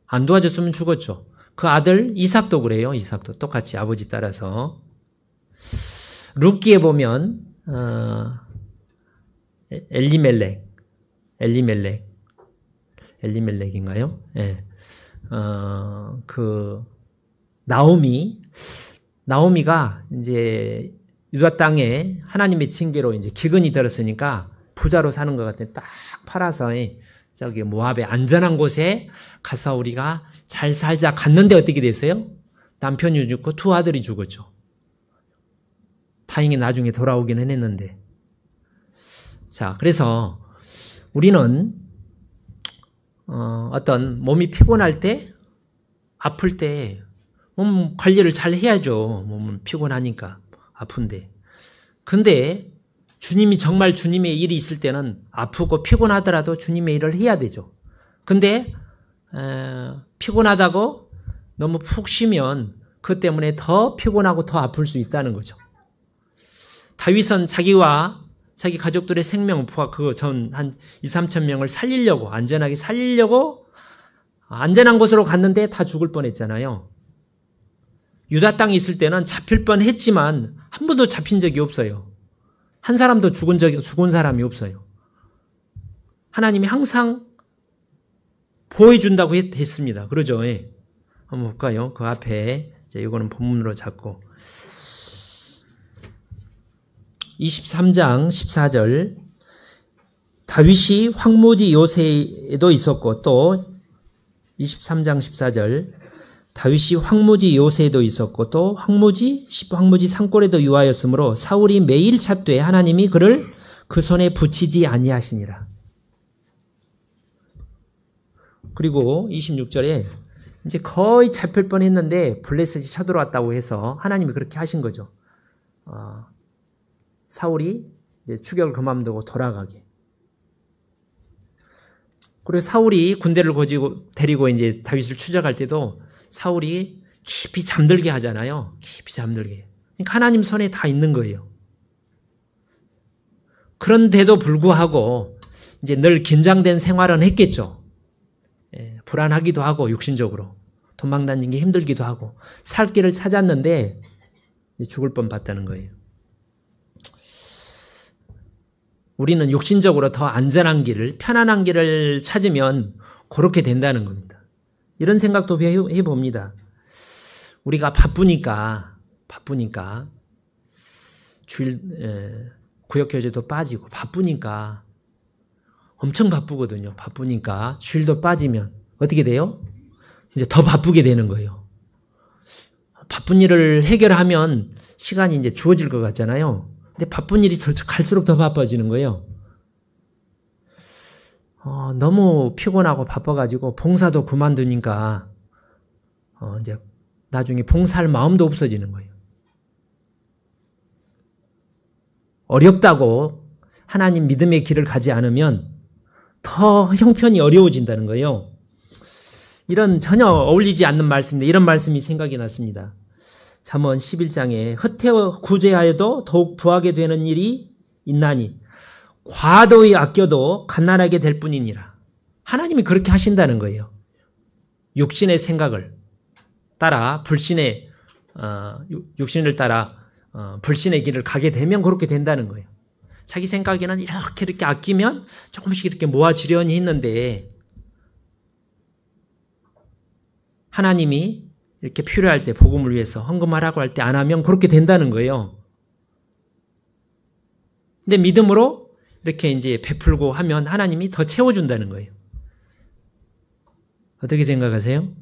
안 도와줬으면 죽었죠. 그 아들 이삭도 그래요. 이삭도 똑같이 아버지 따라서. 룻기에 보면 엘리멜렉인가요? 예. 나오미가 이제 유다 땅에 하나님의 징계로 이제 기근이 들었으니까 부자로 사는 것 같아. 딱 팔아서 저기 모압의 안전한 곳에 가서 우리가 잘 살자 갔는데 어떻게 됐어요? 남편이 죽고 두 아들이 죽었죠. 다행히 나중에 돌아오기는 했는데. 자, 그래서 우리는 어떤 몸이 피곤할 때, 아플 때 몸 관리를 잘 해야죠. 몸은 피곤하니까 아픈데. 근데 주님이 정말 주님의 일이 있을 때는 아프고 피곤하더라도 주님의 일을 해야 되죠. 근데 피곤하다고 너무 푹 쉬면 그것 때문에 더 피곤하고 더 아플 수 있다는 거죠. 다윗은 자기와 자기 가족들의 생명, 부하 한 2, 3천 명을 살리려고, 안전하게 살리려고 안전한 곳으로 갔는데 다 죽을 뻔했잖아요. 유다 땅에 있을 때는 잡힐 뻔했지만 한 번도 잡힌 적이 없어요. 한 사람도 죽은 사람이 없어요. 하나님이 항상 보호해준다고 했습니다. 그러죠? 예. 한번 볼까요? 그 앞에 이거는 본문으로 잡고 23장 14절 다윗이 황무지 요새에도 있었고 또 23장 14절 다윗이 황무지 요새에도 있었고 또 황무지 산골에도 유하였으므로 사울이 매일 찾되 하나님이 그를 그 손에 붙이지 아니하시니라. 그리고 26절에 이제 거의 잡힐 뻔했는데 블레셋이 쳐들어왔다고 해서 하나님이 그렇게 하신 거죠. 사울이 이제 추격을 그만두고 돌아가게. 그리고 사울이 군대를 데리고 이제 다윗을 추적할 때도 사울이 깊이 잠들게 하잖아요. 깊이 잠들게. 그러니까 하나님 손에 다 있는 거예요. 그런데도 불구하고 이제 늘 긴장된 생활은 했겠죠. 불안하기도 하고 육신적으로 도망다니는 게 힘들기도 하고 살 길을 찾았는데 죽을 뻔 봤다는 거예요. 우리는 육신적으로 더 안전한 길을, 편안한 길을 찾으면 그렇게 된다는 겁니다. 이런 생각도 해봅니다. 우리가 바쁘니까 구역교제도 빠지고 바쁘니까 엄청 바쁘거든요. 바쁘니까 주일도 빠지면 어떻게 돼요? 이제 더 바쁘게 되는 거예요. 바쁜 일을 해결하면 시간이 이제 주어질 것 같잖아요. 근데 바쁜 일이 갈수록 더 바빠지는 거예요. 너무 피곤하고 바빠가지고 봉사도 그만두니까 이제 나중에 봉사할 마음도 없어지는 거예요. 어렵다고 하나님 믿음의 길을 가지 않으면 더 형편이 어려워진다는 거예요. 이런 전혀 어울리지 않는 말씀인데 이런 말씀이 생각이 났습니다. 잠언 11장에 흩태워 구제하여도 더욱 부하게 되는 일이 있나니 과도히 아껴도 갓난하게 될 뿐이니라. 하나님이 그렇게 하신다는 거예요. 육신의 생각을 따라 육신을 따라 불신의 길을 가게 되면 그렇게 된다는 거예요. 자기 생각에는 이렇게 아끼면 조금씩 이렇게 모아지려니 했는데 하나님이 이렇게 필요할 때 복음을 위해서 헌금하라고 할 때 안 하면 그렇게 된다는 거예요. 근데 믿음으로 이렇게 이제 베풀고 하면 하나님이 더 채워준다는 거예요. 어떻게 생각하세요?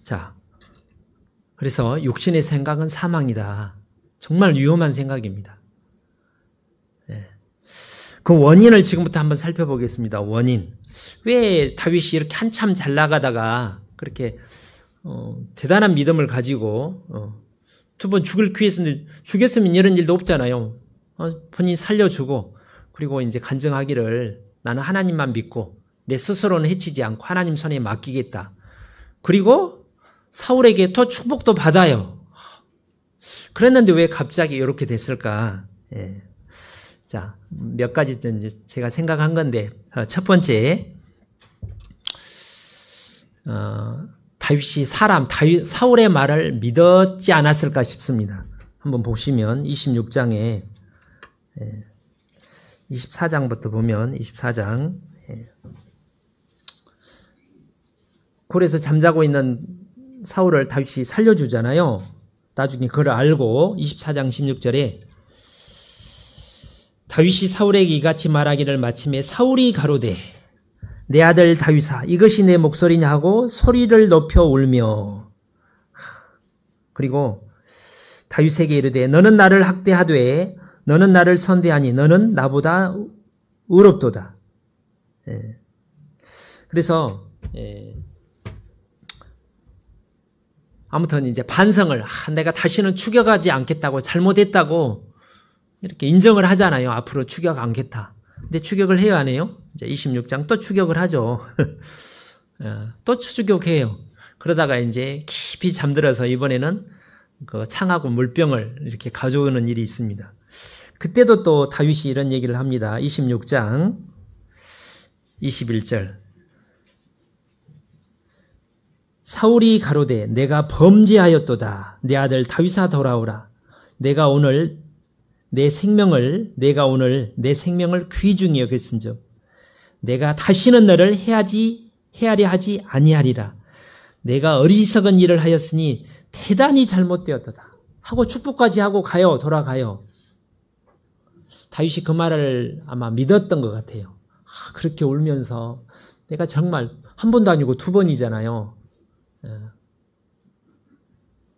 자, 그래서 육신의 생각은 사망이다. 정말 위험한 생각입니다. 네. 그 원인을 지금부터 한번 살펴보겠습니다. 원인. 왜 다윗이 이렇게 한참 잘 나가다가 그렇게 대단한 믿음을 가지고 두 번 죽을 기회였는데 죽였으면 이런 일도 없잖아요. 본인이 살려주고 그리고 이제 간증하기를 나는 하나님만 믿고 내 스스로는 해치지 않고 하나님 손에 맡기겠다. 그리고 사울에게 또 축복도 받아요. 그랬는데 왜 갑자기 이렇게 됐을까? 자, 몇 가지 제가 생각한 건데 첫 번째 다윗이 사울의 말을 믿었지 않았을까 싶습니다. 한번 보시면 26장에 24장부터 보면 24장 굴에서 잠자고 있는 사울을 다윗이 살려주잖아요. 나중에 그걸 알고 24장 16절에 다윗이 사울에게 이같이 말하기를 마침에 사울이 가로되 내 아들 다윗아 이것이 내 목소리냐 하고 소리를 높여 울며 그리고 다윗에게 이르되 너는 나를 학대하되 너는 나를 선대하니 너는 나보다 의롭도다. 그래서 아무튼 이제 반성을 내가 다시는 추격하지 않겠다고 잘못했다고 이렇게 인정을 하잖아요. 앞으로 추격 않겠다. 근데 추격을 해요, 안 해요? 이제 26장 또 추격을 하죠. 또 추격해요. 그러다가 이제 깊이 잠들어서 이번에는 그 창하고 물병을 이렇게 가져오는 일이 있습니다. 그때도 또 다윗이 이런 얘기를 합니다. 26장 21절. 사울이 가로되 내가 범죄하였도다. 내 아들 다윗아 돌아오라. 내가 오늘 내 생명을 귀중히 여겼은즉 내가 다시는 너를 헤아려 하지 아니하리라. 내가 어리석은 일을 하였으니 대단히 잘못되었도다. 하고 축복까지 하고 돌아가요. 다윗이 그 말을 아마 믿었던 것 같아요. 그렇게 울면서 내가 정말 한 번도 아니고 두 번이잖아요.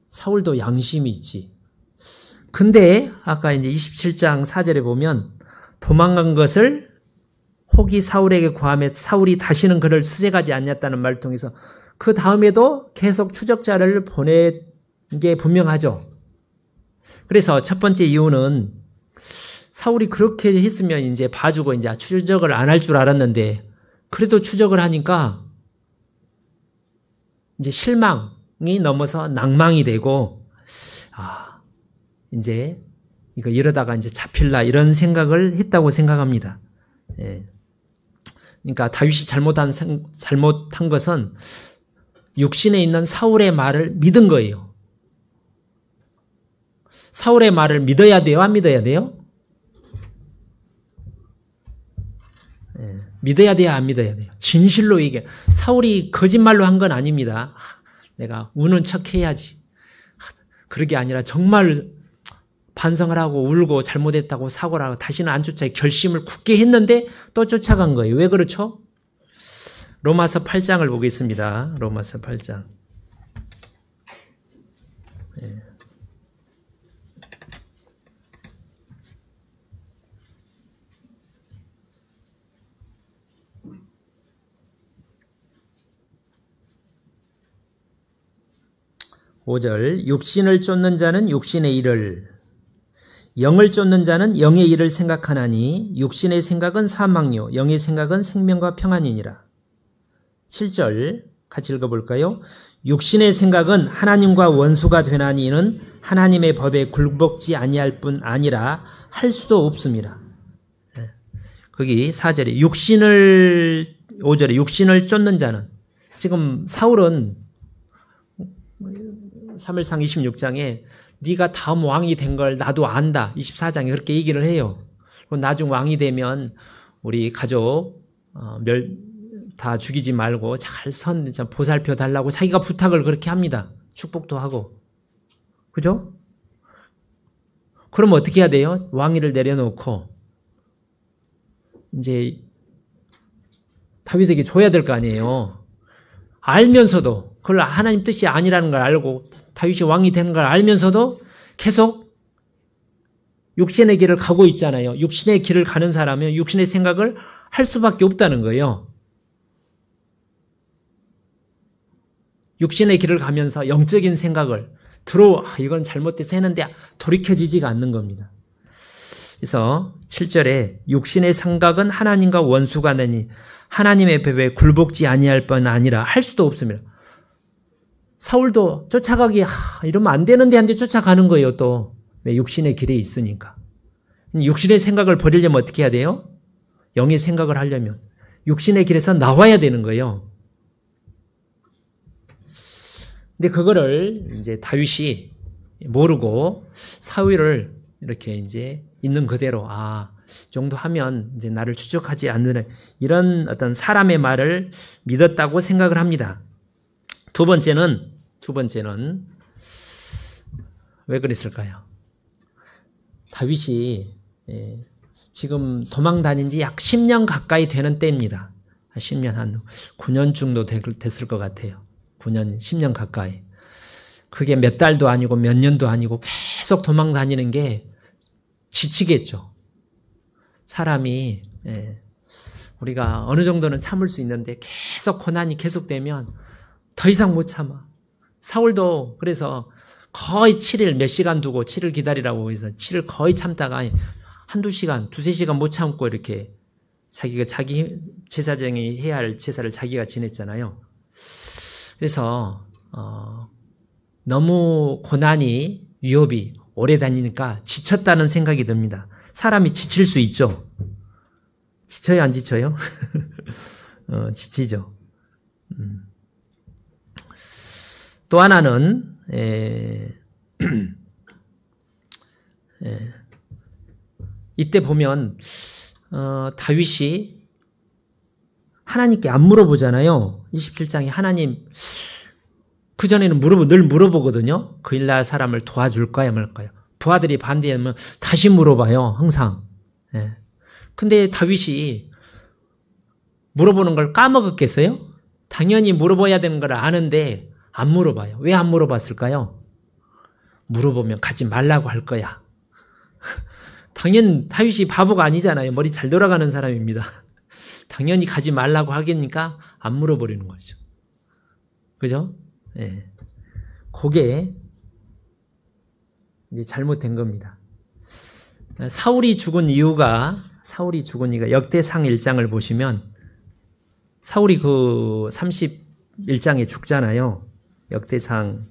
사울도 양심이 있지. 근데 아까 이제 27장 4절에 보면 도망간 것을 혹이 사울에게 구하며 사울이 다시는 그를 수색하지 않았다는 말을 통해서 그 다음에도 계속 추적자를 보낸 게 분명하죠. 그래서 첫 번째 이유는 사울이 그렇게 했으면 이제 봐주고 이제 추적을 안 할 줄 알았는데 그래도 추적을 하니까 이제 실망이 넘어서 낭망이 되고 이제 이거 이러다가 이제 잡힐라 이런 생각을 했다고 생각합니다. 그러니까 다윗이 잘못한 것은 육신에 있는 사울의 말을 믿은 거예요. 사울의 말을 믿어야 돼요? 안 믿어야 돼요? 믿어야 돼요? 안 믿어야 돼요? 진실로 이게 사울이 거짓말로 한 건 아닙니다. 내가 우는 척 해야지. 그러게 아니라 정말 반성을 하고 울고 잘못했다고 사고를 하고 다시는 안 쫓아 결심을 굳게 했는데 또 쫓아간 거예요. 왜 그렇죠? 로마서 8장을 보겠습니다. 로마서 8장. 5절 육신을 쫓는 자는 육신의 일을 영을 쫓는 자는 영의 일을 생각하나니 육신의 생각은 사망요 영의 생각은 생명과 평안이니라. 7절 같이 읽어볼까요? 육신의 생각은 하나님과 원수가 되나니 이는 하나님의 법에 굴복지 아니할 뿐 아니라 할 수도 없습니다. 거기 4절에 5절에 육신을 쫓는 자는 지금 사울은 3일상 26장에 네가 다음 왕이 된 걸 나도 안다. 24장에 그렇게 얘기를 해요. 나중 왕이 되면 우리 가족 다 죽이지 말고 잘 보살펴 달라고 자기가 부탁을 그렇게 합니다. 축복도 하고. 그죠? 그럼 어떻게 해야 돼요? 왕위를 내려놓고 이제 다윗에게 줘야 될 거 아니에요. 알면서도 그걸 하나님 뜻이 아니라는 걸 알고 다윗이 왕이 되는 걸 알면서도 계속 육신의 길을 가고 있잖아요. 육신의 길을 가는 사람은 육신의 생각을 할 수밖에 없다는 거예요. 육신의 길을 가면서 영적인 생각을 이건 잘못돼서 했는데 돌이켜지지가 않는 겁니다. 그래서 7절에 육신의 생각은 하나님과 원수가 되니 하나님의 법에 굴복지 아니할 뿐 아니라 할 수도 없습니다. 사울도 쫓아가기 이러면 안 되는데 한데 쫓아가는 거예요. 또 왜 육신의 길에 있으니까. 육신의 생각을 버리려면 어떻게 해야 돼요? 영의 생각을 하려면 육신의 길에서 나와야 되는 거예요. 근데 그거를 이제 다윗이 모르고 사울을 이렇게 이제 있는 그대로 이 정도 하면 이제 나를 추적하지 않는 이런 어떤 사람의 말을 믿었다고 생각을 합니다. 두 번째는 왜 그랬을까요? 다윗이 지금 도망 다닌 지 약 10년 가까이 되는 때입니다. 10년 한 9년 정도 됐을 것 같아요. 9년, 10년 가까이. 그게 몇 달도 아니고 몇 년도 아니고 계속 도망 다니는 게 지치겠죠. 사람이 우리가 어느 정도는 참을 수 있는데 계속 고난이 계속되면 더 이상 못 참아. 사울도 그래서 거의 7일 몇 시간 두고 7일 기다리라고 해서 7일 거의 참다가 한두 시간, 두세 시간 못 참고 이렇게 자기가 자기 제사장이 해야 할 제사를 자기가 지냈잖아요. 그래서 너무 고난이 위협이 오래 다니니까 지쳤다는 생각이 듭니다. 사람이 지칠 수 있죠. 지쳐요, 안 지쳐요? 지치죠. 또 하나는 이때 보면 다윗이 하나님께 안 물어보잖아요. 27장에 하나님 그전에는 늘 물어보거든요. 그 일날 사람을 도와줄까요 말까요? 부하들이 반대하면 다시 물어봐요. 항상. 근데 다윗이 물어보는 걸 까먹었겠어요? 당연히 물어봐야 되는 걸 아는데 안 물어봐요. 왜 안 물어봤을까요? 물어보면 가지 말라고 할 거야. 당연 다윗이 바보가 아니잖아요. 머리 잘 돌아가는 사람입니다. 당연히 가지 말라고 하겠니까 안 물어버리는 거죠. 그죠? 그게 이제 잘못된 겁니다. 사울이 죽은 이유가 역대상 1장을 보시면 사울이 그 31장에 죽잖아요. 역대상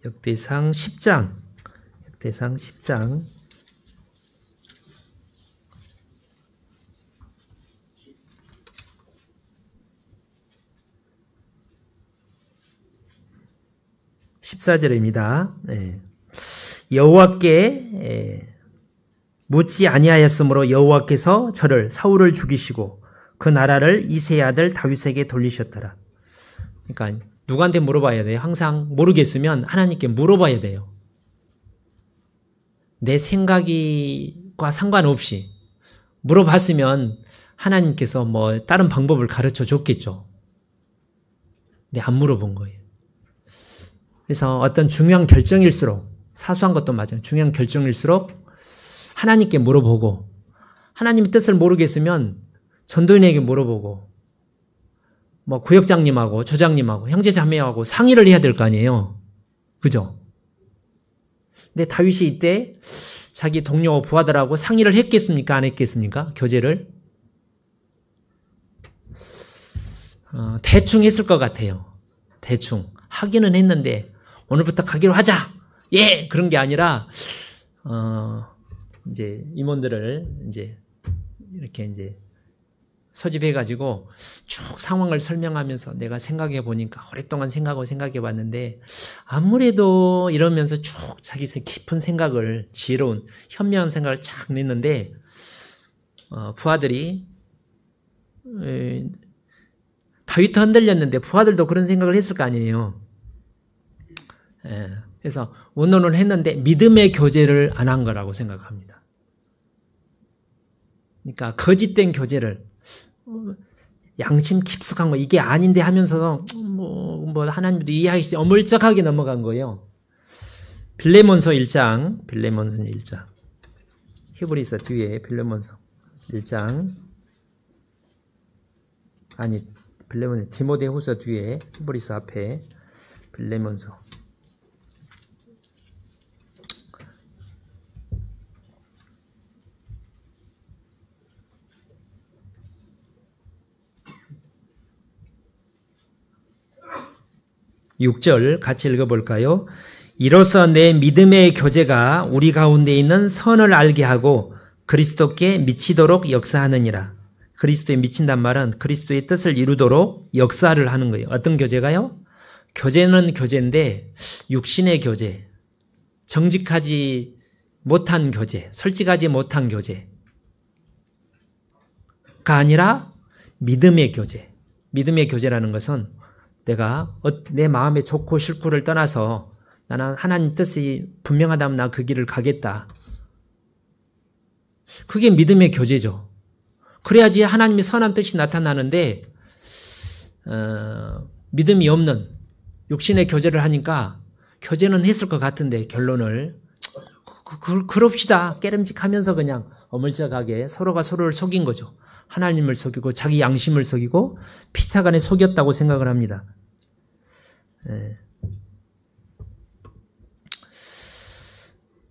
역대상 10장 14절입니다. 여호와께 묻지 아니하였으므로 여호와께서 사울을 죽이시고 그 나라를 이새의 아들 다윗에게 돌리셨더라. 그러니까 누구한테 물어봐야 돼요? 항상 모르겠으면 하나님께 물어봐야 돼요. 내 생각과 상관없이 물어봤으면 하나님께서 뭐 다른 방법을 가르쳐 줬겠죠. 근데 안 물어본 거예요. 그래서 어떤 중요한 결정일수록 사소한 것도 맞아요. 중요한 결정일수록 하나님께 물어보고 하나님의 뜻을 모르겠으면 전도인에게 물어보고 뭐 구역장님하고 조장님하고 형제자매하고 상의를 해야 될 거 아니에요. 그죠? 근데 다윗이 이때 자기 동료 부하들하고 상의를 했겠습니까? 안 했겠습니까? 교제를? 대충 했을 것 같아요. 대충. 하기는 했는데 오늘부터 가기로 하자. 예! 그런 게 아니라 이제 임원들을 이제 이렇게 이제 소집해가지고 쭉 상황을 설명하면서 내가 생각해 보니까 오랫동안 생각해 봤는데 아무래도 이러면서 쭉 자기 깊은 생각을 지혜로운 현명한 생각을 쫙 냈는데 부하들이 다윗도 흔들렸는데 부하들도 그런 생각을 했을 거 아니에요. 그래서 원론을 했는데 믿음의 교제를 안 한 거라고 생각합니다. 그러니까 거짓된 교제를 양심 깊숙한 거 이게 아닌데 하면서도 뭐 하나님도 이해하기 어물쩍하게 넘어간 거예요. 빌레몬서 1장 히브리서 뒤에 빌레몬서 1장 아니 빌레몬서 디모데후서 뒤에 히브리서 앞에 빌레몬서 6절 같이 읽어볼까요? 이로써 내 믿음의 교제가 우리 가운데 있는 선을 알게 하고 그리스도께 미치도록 역사하느니라. 그리스도에 미친단 말은 그리스도의 뜻을 이루도록 역사를 하는 거예요. 어떤 교제가요? 교제는 교제인데 육신의 교제, 정직하지 못한 교제, 솔직하지 못한 교제가 아니라 믿음의 교제. 믿음의 교제라는 것은 내가 내 마음의 좋고 싫고를 떠나서 나는 하나님 뜻이 분명하다면 나 그 길을 가겠다. 그게 믿음의 교제죠. 그래야지 하나님의 선한 뜻이 나타나는데 믿음이 없는 육신의 교제를 하니까 교제는 했을 것 같은데 결론을 그럽시다 깨름직하면서 그냥 어물쩍하게 서로가 서로를 속인 거죠. 하나님을 속이고 자기 양심을 속이고 피차간에 속였다고 생각을 합니다.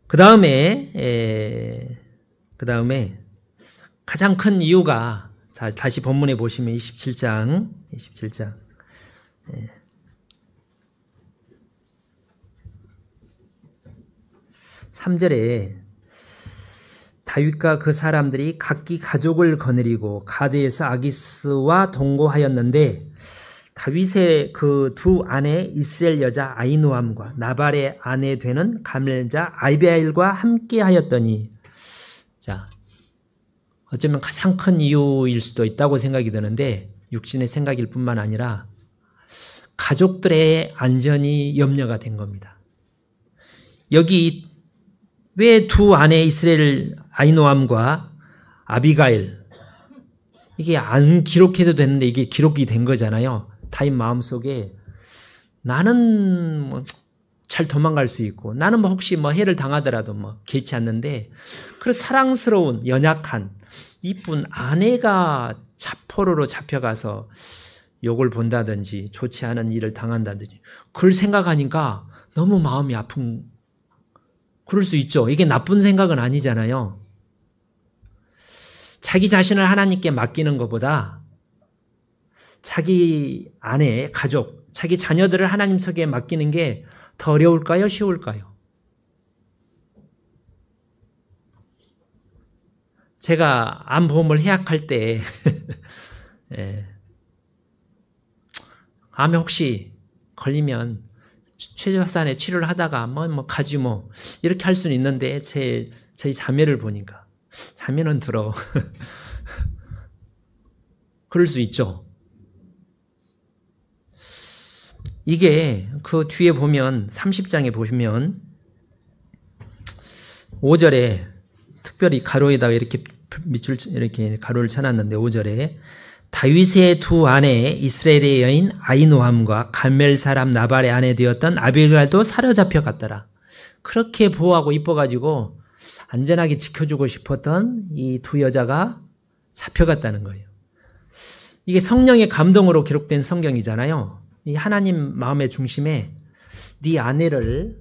그 다음에 가장 큰 이유가 다시 본문에 보시면 27장 3절에 다윗과 그 사람들이 각기 가족을 거느리고 가드에서 아기스와 동거하였는데 다윗의 그 두 아내 이스라엘 여자 아히노암과 나발의 아내 되는 가멜자 아비아일과 함께 하였더니, 자, 어쩌면 가장 큰 이유일 수도 있다고 생각이 드는데 육신의 생각일 뿐만 아니라 가족들의 안전이 염려가 된 겁니다. 여기 왜 두 아내 이스라엘 아히노암과 아비가일, 이게 안 기록해도 되는데 이게 기록이 된 거잖아요. 다윗 마음속에 나는 뭐 잘 도망갈 수 있고 나는 뭐 혹시 뭐 해를 당하더라도 뭐 개의치 않는데 그 사랑스러운 연약한 이쁜 아내가 포로로 잡혀가서 욕을 본다든지 좋지 않은 일을 당한다든지 그걸 생각하니까 너무 마음이 아픈, 그럴 수 있죠. 이게 나쁜 생각은 아니잖아요. 자기 자신을 하나님께 맡기는 것보다 자기 아내, 가족, 자기 자녀들을 하나님 속에 맡기는 게 더 어려울까요? 쉬울까요? 제가 암보험을 해약할 때 암에 혹시 걸리면 최저산에 치료를 하다가 뭐 가지 뭐 이렇게 할 수는 있는데 저희 자매를 보니까 자매는 들어 그럴 수 있죠. 이게 그 뒤에 보면 30장에 보시면 5절에 특별히 가로에다가 이렇게 밑줄 이렇게 가로를 쳐놨는데 5절에 다윗의 두 아내 이스라엘의 여인 아히노함과 갈멜 사람 나발의 아내 되었던 아비가일도 사로잡혀 갔더라. 그렇게 보호하고 이뻐가지고 안전하게 지켜주고 싶었던 이 두 여자가 잡혀갔다는 거예요. 이게 성령의 감동으로 기록된 성경이잖아요. 이 하나님 마음의 중심에 네 아내를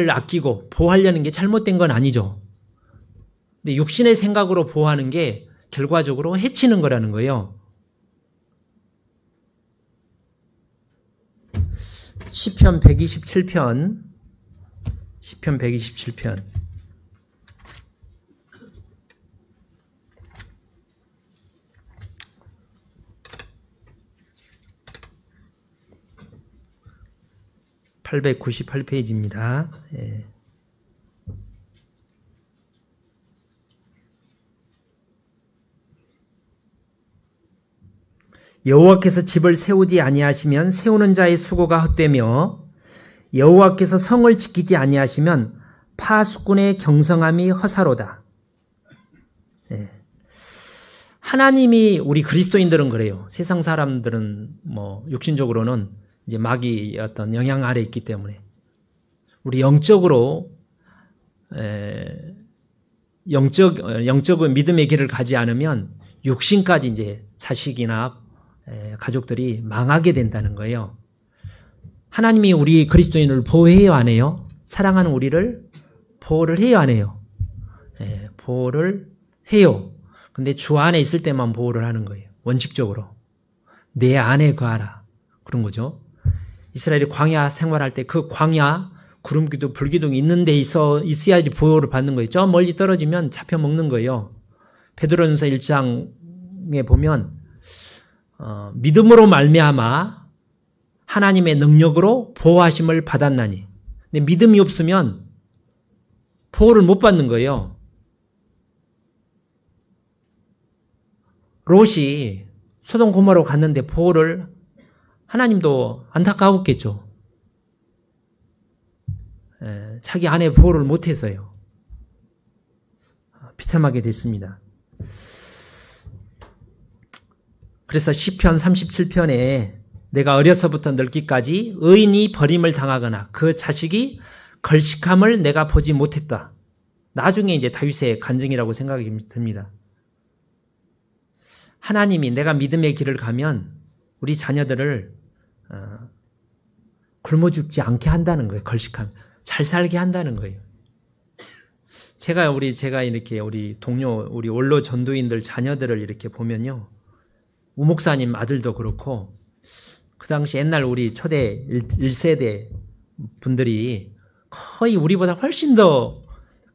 아끼고 보호하려는 게 잘못된 건 아니죠. 근데 육신의 생각으로 보호하는 게 결과적으로 해치는 거라는 거예요. 시편 127편 898페이지입니다. 예. 여호와께서 집을 세우지 아니하시면 세우는 자의 수고가 헛되며 여호와께서 성을 지키지 아니하시면 파수꾼의 경성함이 허사로다. 예. 하나님이, 우리 그리스도인들은 그래요. 세상 사람들은 뭐 육신적으로는 이제 마귀의 어떤 영향 아래 있기 때문에 우리 영적으로 영적인 믿음의 길을 가지 않으면 육신까지 이제 자식이나 가족들이 망하게 된다는 거예요. 하나님이 우리 그리스도인을 보호해요, 안 해요? 사랑하는 우리를 보호를 해요, 안 해요? 보호를 해요. 근데 주 안에 있을 때만 보호를 하는 거예요. 원칙적으로. 내 안에 거하라. 그런 거죠. 이스라엘이 광야 생활할 때 그 광야 구름기둥, 불기둥이 있는 데 있어야지 보호를 받는 거예요. 저 멀리 떨어지면 잡혀 먹는 거예요. 베드로전서 1장에 보면 믿음으로 말미암아 하나님의 능력으로 보호하심을 받았나니. 근데 믿음이 없으면 보호를 못 받는 거예요. 롯이 소돔 고모라로 갔는데 보호를 하나님도 안타까웠겠죠. 자기 아내 보호를 못해서요. 비참하게 됐습니다. 그래서 시편 37편에 내가 어려서부터 늙기까지 의인이 버림을 당하거나 그 자식이 걸식함을 내가 보지 못했다. 나중에 이제 다윗의 간증이라고 생각이 듭니다. 하나님이 내가 믿음의 길을 가면 우리 자녀들을 굶어 죽지 않게 한다는 거예요. 걸식함. 잘 살게 한다는 거예요. 제가 이렇게 우리 동료, 우리 원로 전도인들 자녀들을 이렇게 보면요. 우목사님 아들도 그렇고, 그 당시 옛날 우리 초대 1세대 분들이 거의 우리보다 훨씬 더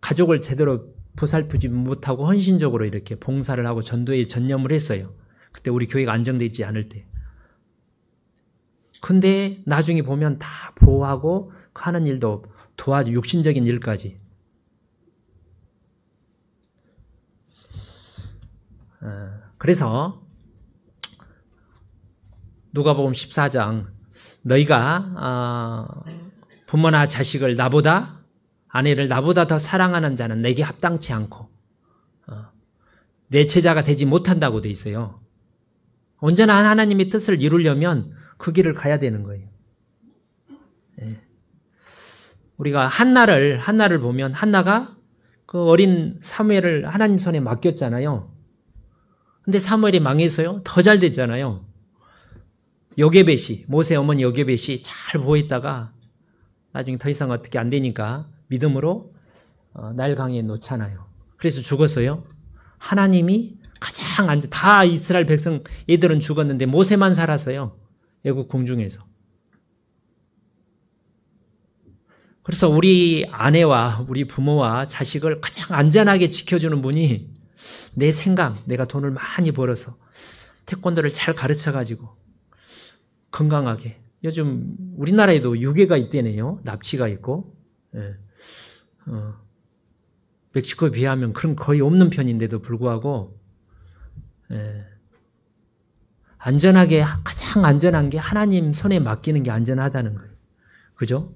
가족을 제대로 보살피지 못하고 헌신적으로 이렇게 봉사를 하고 전도에 전념을 했어요. 그때 우리 교회가 안정되어 있지 않을 때. 근데 나중에 보면 다 보호하고 하는 일도 도와주, 육신적인 일까지. 그래서 누가복음 14장 너희가 부모나 자식을 나보다 아내를 나보다 더 사랑하는 자는 내게 합당치 않고 내 제자가 되지 못한다고 돼 있어요. 언제나 하나님의 뜻을 이루려면 그 길을 가야 되는 거예요. 우리가 한나를 보면 한나가 그 어린 사무엘을 하나님 손에 맡겼잖아요. 근데 사무엘이 망했어요. 더 잘 됐잖아요. 요게벳이, 모세 어머니 요게벳이 잘 보호했다가 나중에 더 이상 어떻게 안 되니까 믿음으로 나일강에 놓잖아요. 그래서 죽었어요. 하나님이 가장 다 이스라엘 백성 얘들은 죽었는데 모세만 살았어요. 애국 궁중에서. 그래서 우리 아내와 우리 부모와 자식을 가장 안전하게 지켜주는 분이 내 생각, 내가 돈을 많이 벌어서 태권도를 잘 가르쳐가지고 건강하게. 요즘 우리나라에도 유괴가 있대네요. 납치가 있고. 멕시코에 비하면 그런 거의 없는 편인데도 불구하고 안전하게, 가장 안전한 게 하나님 손에 맡기는 게 안전하다는 거예요. 그죠?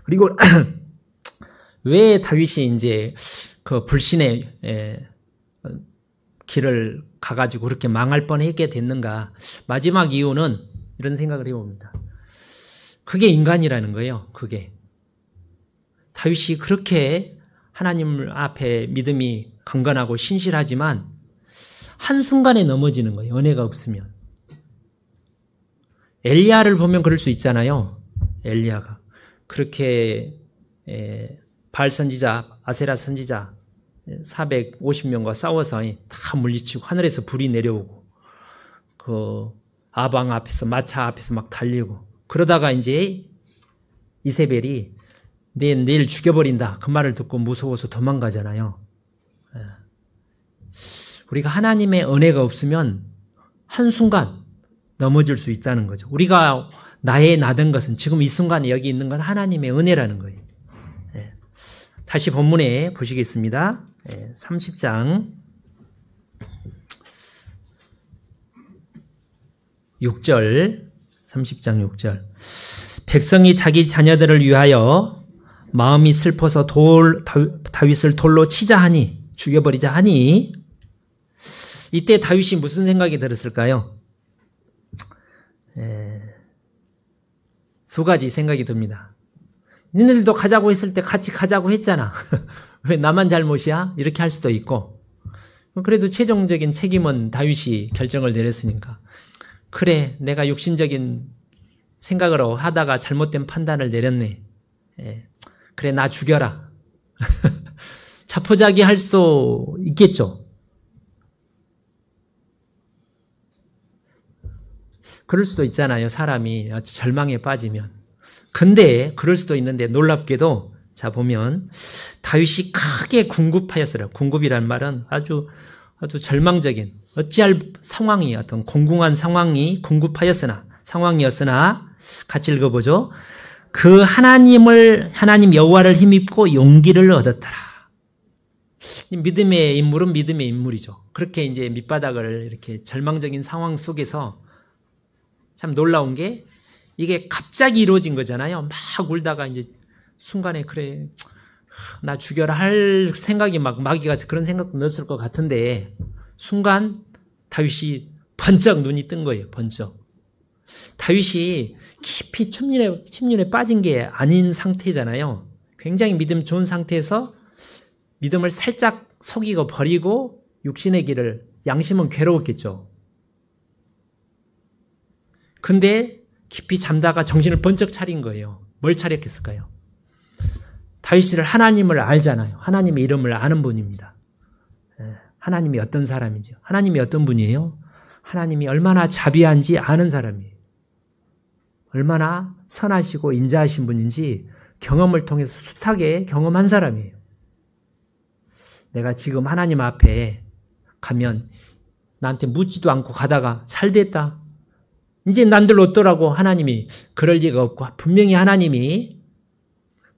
그리고 왜 다윗이 이제 그 불신의 길을 가가지고 그렇게 망할 뻔하게 됐는가? 마지막 이유는 이런 생각을 해봅니다. 그게 인간이라는 거예요. 그게 다윗이 그렇게 하나님 앞에 믿음이 강건하고 신실하지만 한순간에 넘어지는 거예요. 은혜가 없으면. 엘리야를 보면 그럴 수 있잖아요. 엘리야가 그렇게 바알 선지자, 아세라 선지자 450명과 싸워서 다 물리치고 하늘에서 불이 내려오고 그 아방 앞에서 마차 앞에서 막 달리고 그러다가 이제 이세벨이 내일 죽여버린다 그 말을 듣고 무서워서 도망가잖아요. 우리가 하나님의 은혜가 없으면 한순간 넘어질 수 있다는 거죠. 우리가 나된 것은 지금 이 순간에 여기 있는 건 하나님의 은혜라는 거예요. 다시 본문에 보시겠습니다. 30장 6절 30장 6절 백성이 자기 자녀들을 위하여 마음이 슬퍼서 다윗을 돌로 치자 하니 죽여버리자 하니 이때 다윗이 무슨 생각이 들었을까요? 두 가지 생각이 듭니다. 니네들도 가자고 했을 때 같이 가자고 했잖아. 왜 나만 잘못이야? 이렇게 할 수도 있고 그래도 최종적인 책임은 다윗이 결정을 내렸으니까 그래 내가 육신적인 생각으로 하다가 잘못된 판단을 내렸네. 그래 나 죽여라. 자포자기 할 수도 있겠죠. 그럴 수도 있잖아요. 사람이 절망에 빠지면. 근데 그럴 수도 있는데 놀랍게도 자 보면 다윗이 크게 궁급하였으라. 궁급이란 말은 아주 절망적인 어찌할 상황이 어떤 공공한 상황이 상황이었으나 같이 읽어보죠. 그 하나님 여호와를 힘입고 용기를 얻었더라. 믿음의 인물은 믿음의 인물이죠. 그렇게 이제 밑바닥을 이렇게 절망적인 상황 속에서 참 놀라운 게 이게 갑자기 이루어진 거잖아요. 막 울다가 이제 순간에 그래 나 죽여라 할 생각이 막 마귀가 그런 생각도 넣었을 것 같은데 순간 다윗이 번쩍 눈이 뜬 거예요. 번쩍. 다윗이 깊이 침륜에 빠진 게 아닌 상태잖아요. 굉장히 믿음 좋은 상태에서 믿음을 살짝 속이고 버리고 육신의 길을 양심은 괴로웠겠죠. 근데 깊이 잠다가 정신을 번쩍 차린 거예요. 뭘 차렸겠을까요? 다윗을 하나님을 알잖아요. 하나님의 이름을 아는 분입니다. 하나님이 어떤 사람인지, 하나님이 어떤 분이에요? 하나님이 얼마나 자비한지 아는 사람이에요. 얼마나 선하시고 인자하신 분인지 경험을 통해서 숱하게 경험한 사람이에요. 내가 지금 하나님 앞에 가면 나한테 묻지도 않고 가다가 잘 됐다. 이제 난들 어떠라고 하나님이 그럴 리가 없고 분명히 하나님이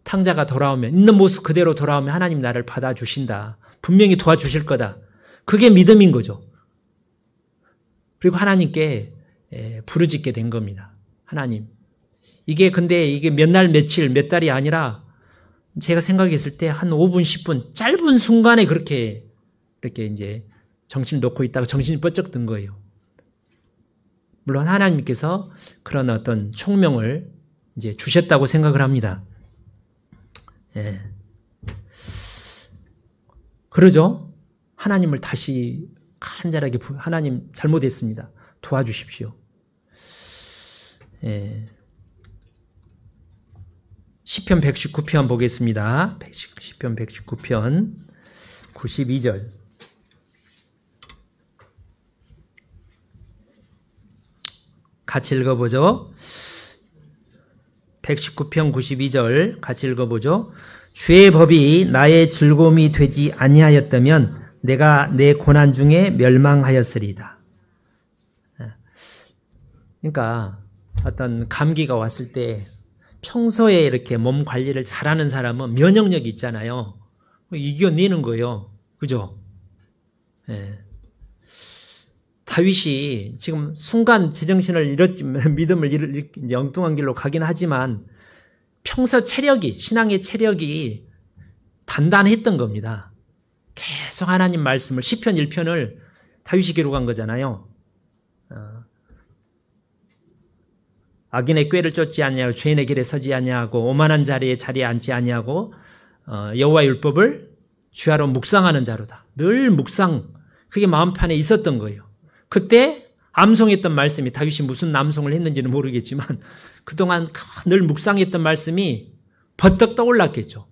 탕자가 돌아오면 있는 모습 그대로 돌아오면 하나님 나를 받아주신다. 분명히 도와주실 거다. 그게 믿음인 거죠. 그리고 하나님께 부르짖게 된 겁니다. 하나님. 근데 이게 몇 날, 며칠, 몇 달이 아니라 제가 생각했을 때 한 5분, 10분, 짧은 순간에 이렇게 이제 정신을 놓고 있다가 정신이 번쩍 든 거예요. 물론 하나님께서 그런 어떤 총명을 이제 주셨다고 생각을 합니다. 예. 그러죠? 하나님을 다시 간절하게 하나님 잘못했습니다. 도와주십시오. 예. 시편 119편 보겠습니다. 시편 119편 92절. 같이 읽어보죠. 119편 92절 같이 읽어보죠. 주의 법이 나의 즐거움이 되지 아니하였다면 내가 내 고난 중에 멸망하였으리다. 그러니까 어떤 감기가 왔을 때 평소에 이렇게 몸 관리를 잘하는 사람은 면역력이 있잖아요. 이겨내는 거예요. 그죠? 예. 다윗이 지금 순간 제정신을 잃었지만 믿음을 이제 엉뚱한 길로 가긴 하지만 평소 신앙의 체력이 단단했던 겁니다. 계속 하나님 말씀을 시편 1편을 다윗이 기록한 거잖아요. 악인의 꾀를 쫓지 아니하고 죄인의 길에 서지 아니하고 오만한 자리에 앉지 아니하고 여호와의 율법을 주야로 묵상하는 자로다. 늘 묵상, 그게 마음판에 있었던 거예요. 그때 암송했던 말씀이 다윗이 무슨 암송을 했는지는 모르겠지만 그동안 늘 묵상했던 말씀이 버떡 떠올랐겠죠.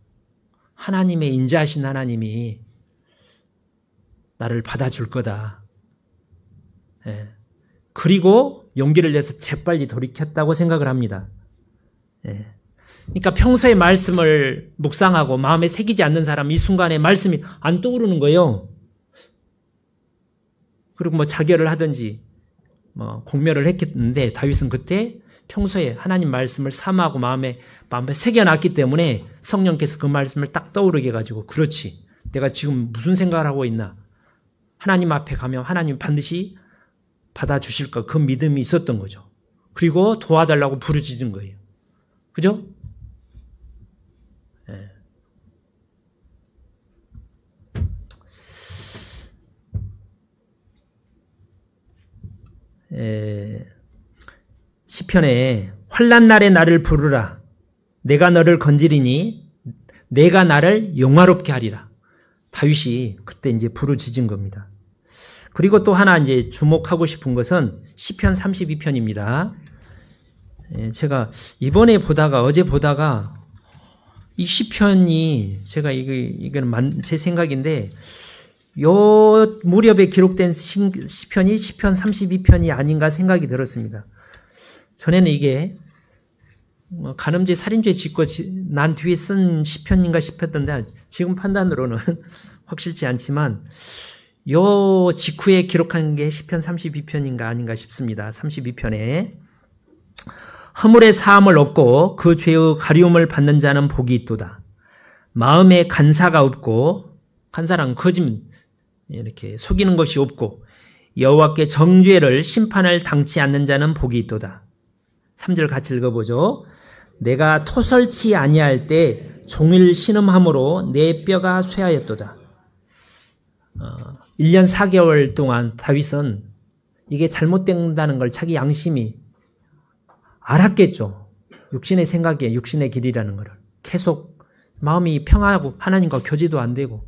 하나님의 인자하신 하나님이 나를 받아줄 거다. 예. 그리고 용기를 내서 재빨리 돌이켰다고 생각을 합니다. 예. 그러니까 평소에 말씀을 묵상하고 마음에 새기지 않는 사람 이 순간에 말씀이 안 떠오르는 거예요. 그리고 자결을 하든지 공멸을 했겠는데 다윗은 그때 평소에 하나님 말씀을 삼하고 마음에 새겨놨기 때문에 성령께서 그 말씀을 딱 떠오르게 해가지고 그렇지. 내가 지금 무슨 생각을 하고 있나. 하나님 앞에 가면 하나님 반드시 받아주실 것, 그 믿음이 있었던 거죠. 그리고 도와달라고 부르짖은 거예요. 그죠? 시편에 환난 날에 나를 부르라. 내가 너를 건지리니 내가 나를 영화롭게 하리라. 다윗이 그때 이제 부르짖은 겁니다. 그리고 또 하나 이제 주목하고 싶은 것은 시편 32편입니다. 제가 어제 보다가 이 시편이 제가 이건 제 생각인데 요 무렵에 기록된 시편이 시편 32편이 아닌가 생각이 들었습니다. 전에는 이게 간음죄, 살인죄 짓고 난 뒤에 쓴 시편인가 싶었던데 지금 판단으로는 확실치 않지만 요 직후에 기록한 게 시편 32편인가 아닌가 싶습니다. 32편에 허물의 사함을 얻고 그 죄의 가리움을 받는 자는 복이 있도다. 마음에 간사가 없고, 간사란 거짓, 이렇게 속이는 것이 없고 여호와께 정죄를 심판을 당치 않는 자는 복이 있도다. 3절 같이 읽어보죠. 내가 토설치 아니할 때 종일 신음함으로 내 뼈가 쇠하였도다. 1년 4개월 동안 다윗은 이게 잘못된다는 걸 자기 양심이 알았겠죠. 육신의 생각에 육신의 길이라는 것을. 계속 마음이 평안하고 하나님과 교제도 안 되고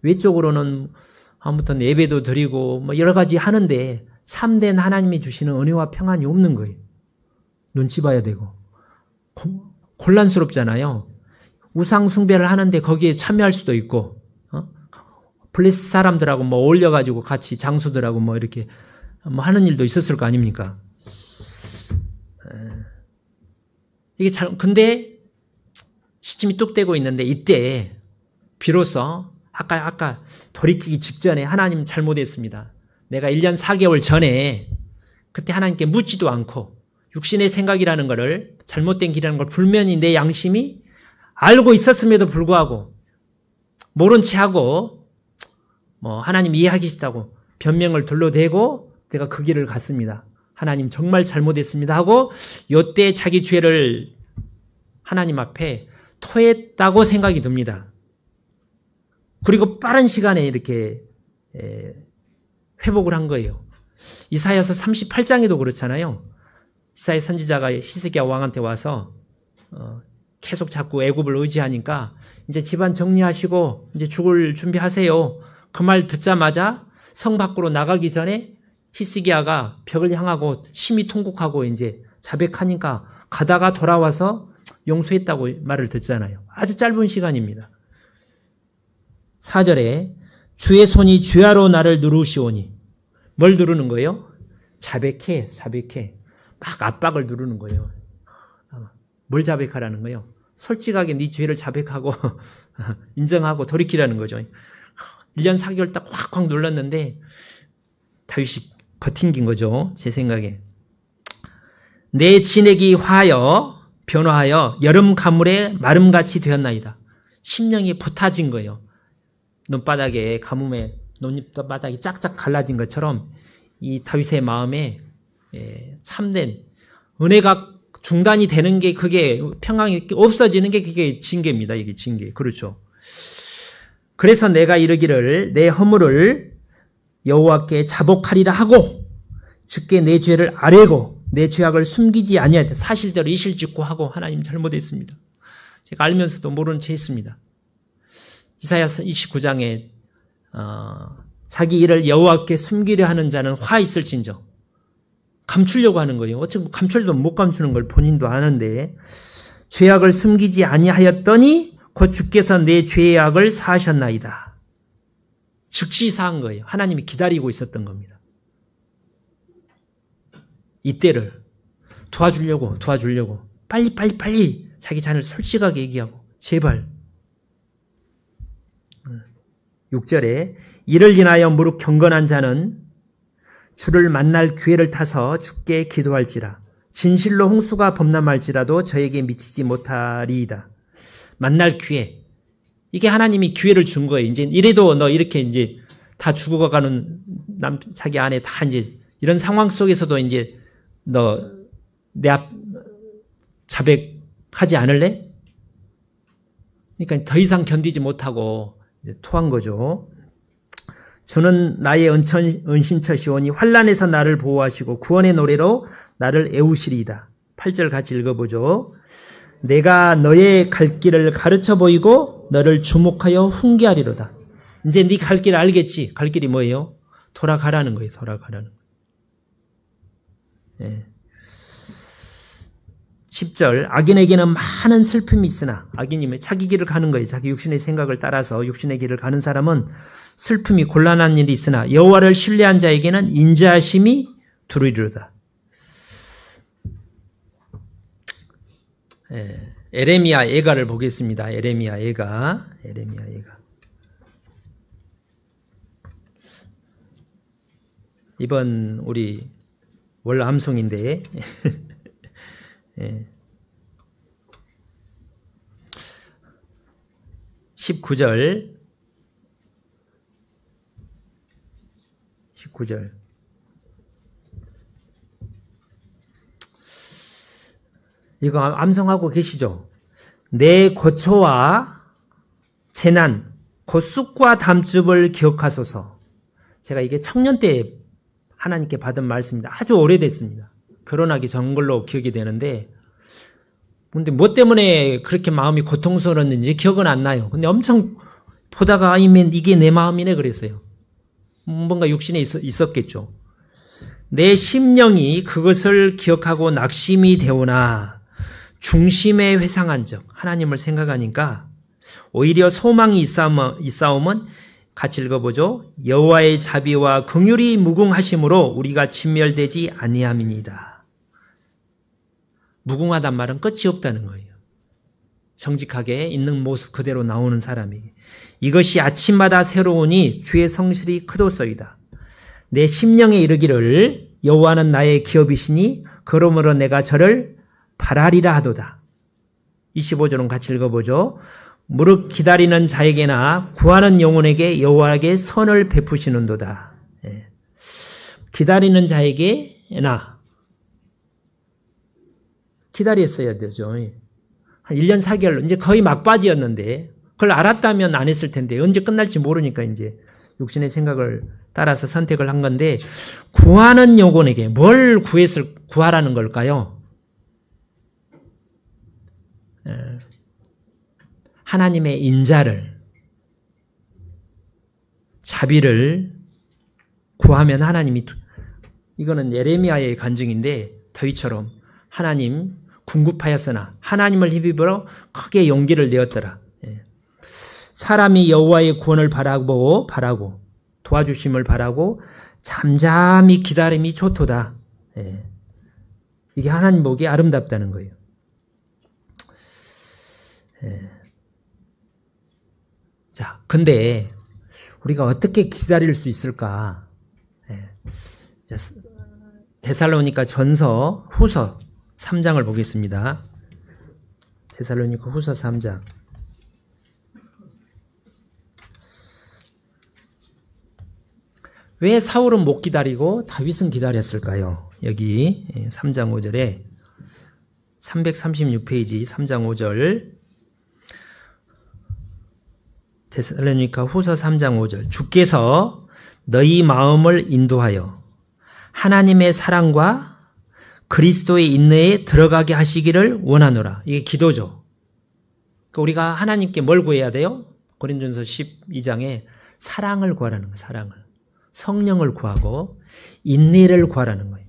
외적으로는 아무튼 예배도 드리고 뭐 여러 가지 하는데 참된 하나님이 주시는 은혜와 평안이 없는 거예요. 눈치 봐야 되고 곤란스럽잖아요. 우상 숭배를 하는데 거기에 참여할 수도 있고 블레스 사람들하고 뭐 어울려가지고 같이 장소들하고 뭐 이렇게 뭐 하는 일도 있었을 거 아닙니까? 이게 근데 시침이 뚝 떼고 있는데 이때 비로소 아까 돌이키기 직전에 하나님 잘못했습니다. 내가 1년 4개월 전에 그때 하나님께 묻지도 않고 육신의 생각이라는 것을 잘못된 길이라는 걸 분명히 내 양심이 알고 있었음에도 불구하고 모른 채 하고 뭐 하나님 이해하기 싫다고 변명을 둘러대고 내가 그 길을 갔습니다. 하나님 정말 잘못했습니다 하고 요때 자기 죄를 하나님 앞에 토했다고 생각이 듭니다. 그리고 빠른 시간에 이렇게 회복을 한 거예요. 이사야서 38장에도 그렇잖아요. 이사야 선지자가 히스기야 왕한테 와서 계속 자꾸 애굽을 의지하니까 이제 집안 정리하시고 이제 죽을 준비하세요. 그 말 듣자마자 성 밖으로 나가기 전에 히스기야가 벽을 향하고 심히 통곡하고 이제 자백하니까 가다가 돌아와서 용서했다고 말을 듣잖아요. 아주 짧은 시간입니다. 4절에 주의 손이 주야로 나를 누르시오니 뭘 누르는 거예요? 자백해. 막 압박을 누르는 거예요. 뭘 자백하라는 거예요? 솔직하게 네 죄를 자백하고 인정하고 돌이키라는 거죠. 1년 4개월 딱 확확 눌렀는데 다윗이 버틴긴 거죠. 제 생각에. 내 진액이 변화하여 여름 가물에 마름같이 되었나이다. 심령이 부타진 거예요. 눈바닥에 가뭄에 눈바닥이 짝짝 갈라진 것처럼 이 다윗의 마음에 참된 은혜가 중단이 되는 게 그게 평강이 없어지는 게 그게 징계입니다. 이게 징계. 그렇죠. 그래서 내가 이르기를 내 허물을 여호와께 자복하리라 하고 주께 내 죄를 아뢰고 내 죄악을 숨기지 아니하되 사실대로 이실직고 하고 하나님 잘못했습니다. 제가 알면서도 모르는 채 했습니다. 이사야 29장에 자기 일을 여호와께 숨기려 하는 자는 화 있을진저 감추려고 하는 거예요. 어차피 감출도 못 감추는 걸 본인도 아는데 죄악을 숨기지 아니하였더니 곧 주께서 내 죄악을 사하셨나이다. 즉시 사한 거예요. 하나님이 기다리고 있었던 겁니다. 이때를 도와주려고 빨리 자기 자신을 솔직하게 얘기하고 제발 6절에 이를 인하여 무릇 경건한 자는 주를 만날 기회를 타서 주께 기도할지라 진실로 홍수가 범람할지라도 저에게 미치지 못하리이다. 만날 기회. 이게 하나님이 기회를 준 거예요. 이제 이래도 너 이렇게 이제 다 죽어가는 자기 아내 다 이제 이런 상황 속에서도 이제 너 내 앞 자백하지 않을래? 그러니까 더 이상 견디지 못하고 이제 토한 거죠. 주는 나의 은신처시오니 환난에서 나를 보호하시고 구원의 노래로 나를 애우시리이다. 8절 같이 읽어보죠. 내가 너의 갈 길을 가르쳐 보이고 너를 주목하여 훈계하리로다. 이제 네 갈 길 알겠지? 갈 길이 뭐예요? 돌아가라는 거예요. 돌아가라는 거예요. 예. 10절 악인에게는 많은 슬픔이 있으나 악인이면 자기 길을 가는 거예요. 자기 육신의 생각을 따라서 육신의 길을 가는 사람은 슬픔이 곤란한 일이 있으나 여호와를 신뢰한 자에게는 인자하심이 두루리로다. 에레미야 예가를 보겠습니다. 에레미야 예가. 이번 우리 월 암송인데 19절 이거 암송하고 계시죠? 내 고초와 재난 곧 쑥과 담즙을 기억하소서. 제가 이게 청년 때 하나님께 받은 말씀입니다. 아주 오래됐습니다. 결혼하기 전 걸로 기억이 되는데 근데 뭐 때문에 그렇게 마음이 고통스러웠는지 기억은 안 나요. 근데 엄청 보다가 이게 내 마음이네 그랬어요. 뭔가 육신에 있었겠죠. 내 심령이 그것을 기억하고 낙심이 되오나 중심에 회상한 적 하나님을 생각하니까 오히려 소망이 있사옴은 같이 읽어보죠. 여호와의 자비와 긍휼이 무궁하심으로 우리가 진멸되지 아니함이니이다. 무궁하단 말은 끝이 없다는 거예요. 정직하게 있는 모습 그대로 나오는 사람이 이것이 아침마다 새로우니 주의 성실이 크도소이다. 내 심령에 이르기를 여호와는 나의 기업이시니 그러므로 내가 저를 바라리라 하도다. 25절은 같이 읽어보죠. 무릇 기다리는 자에게나 구하는 영혼에게 여호와에게 선을 베푸시는도다. 기다리는 자에게나 기다렸어야 되죠. 한 1년 4개월 이제 거의 막바지였는데 그걸 알았다면 안 했을 텐데 언제 끝날지 모르니까 이제 육신의 생각을 따라서 선택을 한 건데 구하는 영혼에게 뭘 구하라는 걸까요? 하나님의 인자를 자비를 구하면 하나님이 이거는 예레미야의 간증인데 다윗처럼 하나님 궁급하였으나 하나님을 힘입어 크게 용기를 내었더라. 사람이 여호와의 구원을 바라고 도와주심을 바라고 잠잠히 기다림이 좋도다. 이게 하나님 보기에 아름답다는 거예요. 자, 근데 우리가 어떻게 기다릴 수 있을까? 데살로니가 전서 후서 3장을 보겠습니다. 데살로니가 후서 3장. 왜 사울은 못 기다리고 다윗은 기다렸을까요? 여기 3장 5절에 336페이지 3장 5절 데살로니가 후서 3장 5절 주께서 너희 마음을 인도하여 하나님의 사랑과 그리스도의 인내에 들어가게 하시기를 원하노라. 이게 기도죠. 그러니까 우리가 하나님께 뭘 구해야 돼요? 고린도전서 12장에 사랑을 구하라는 거예요. 사랑을. 성령을 구하고 인내를 구하라는 거예요.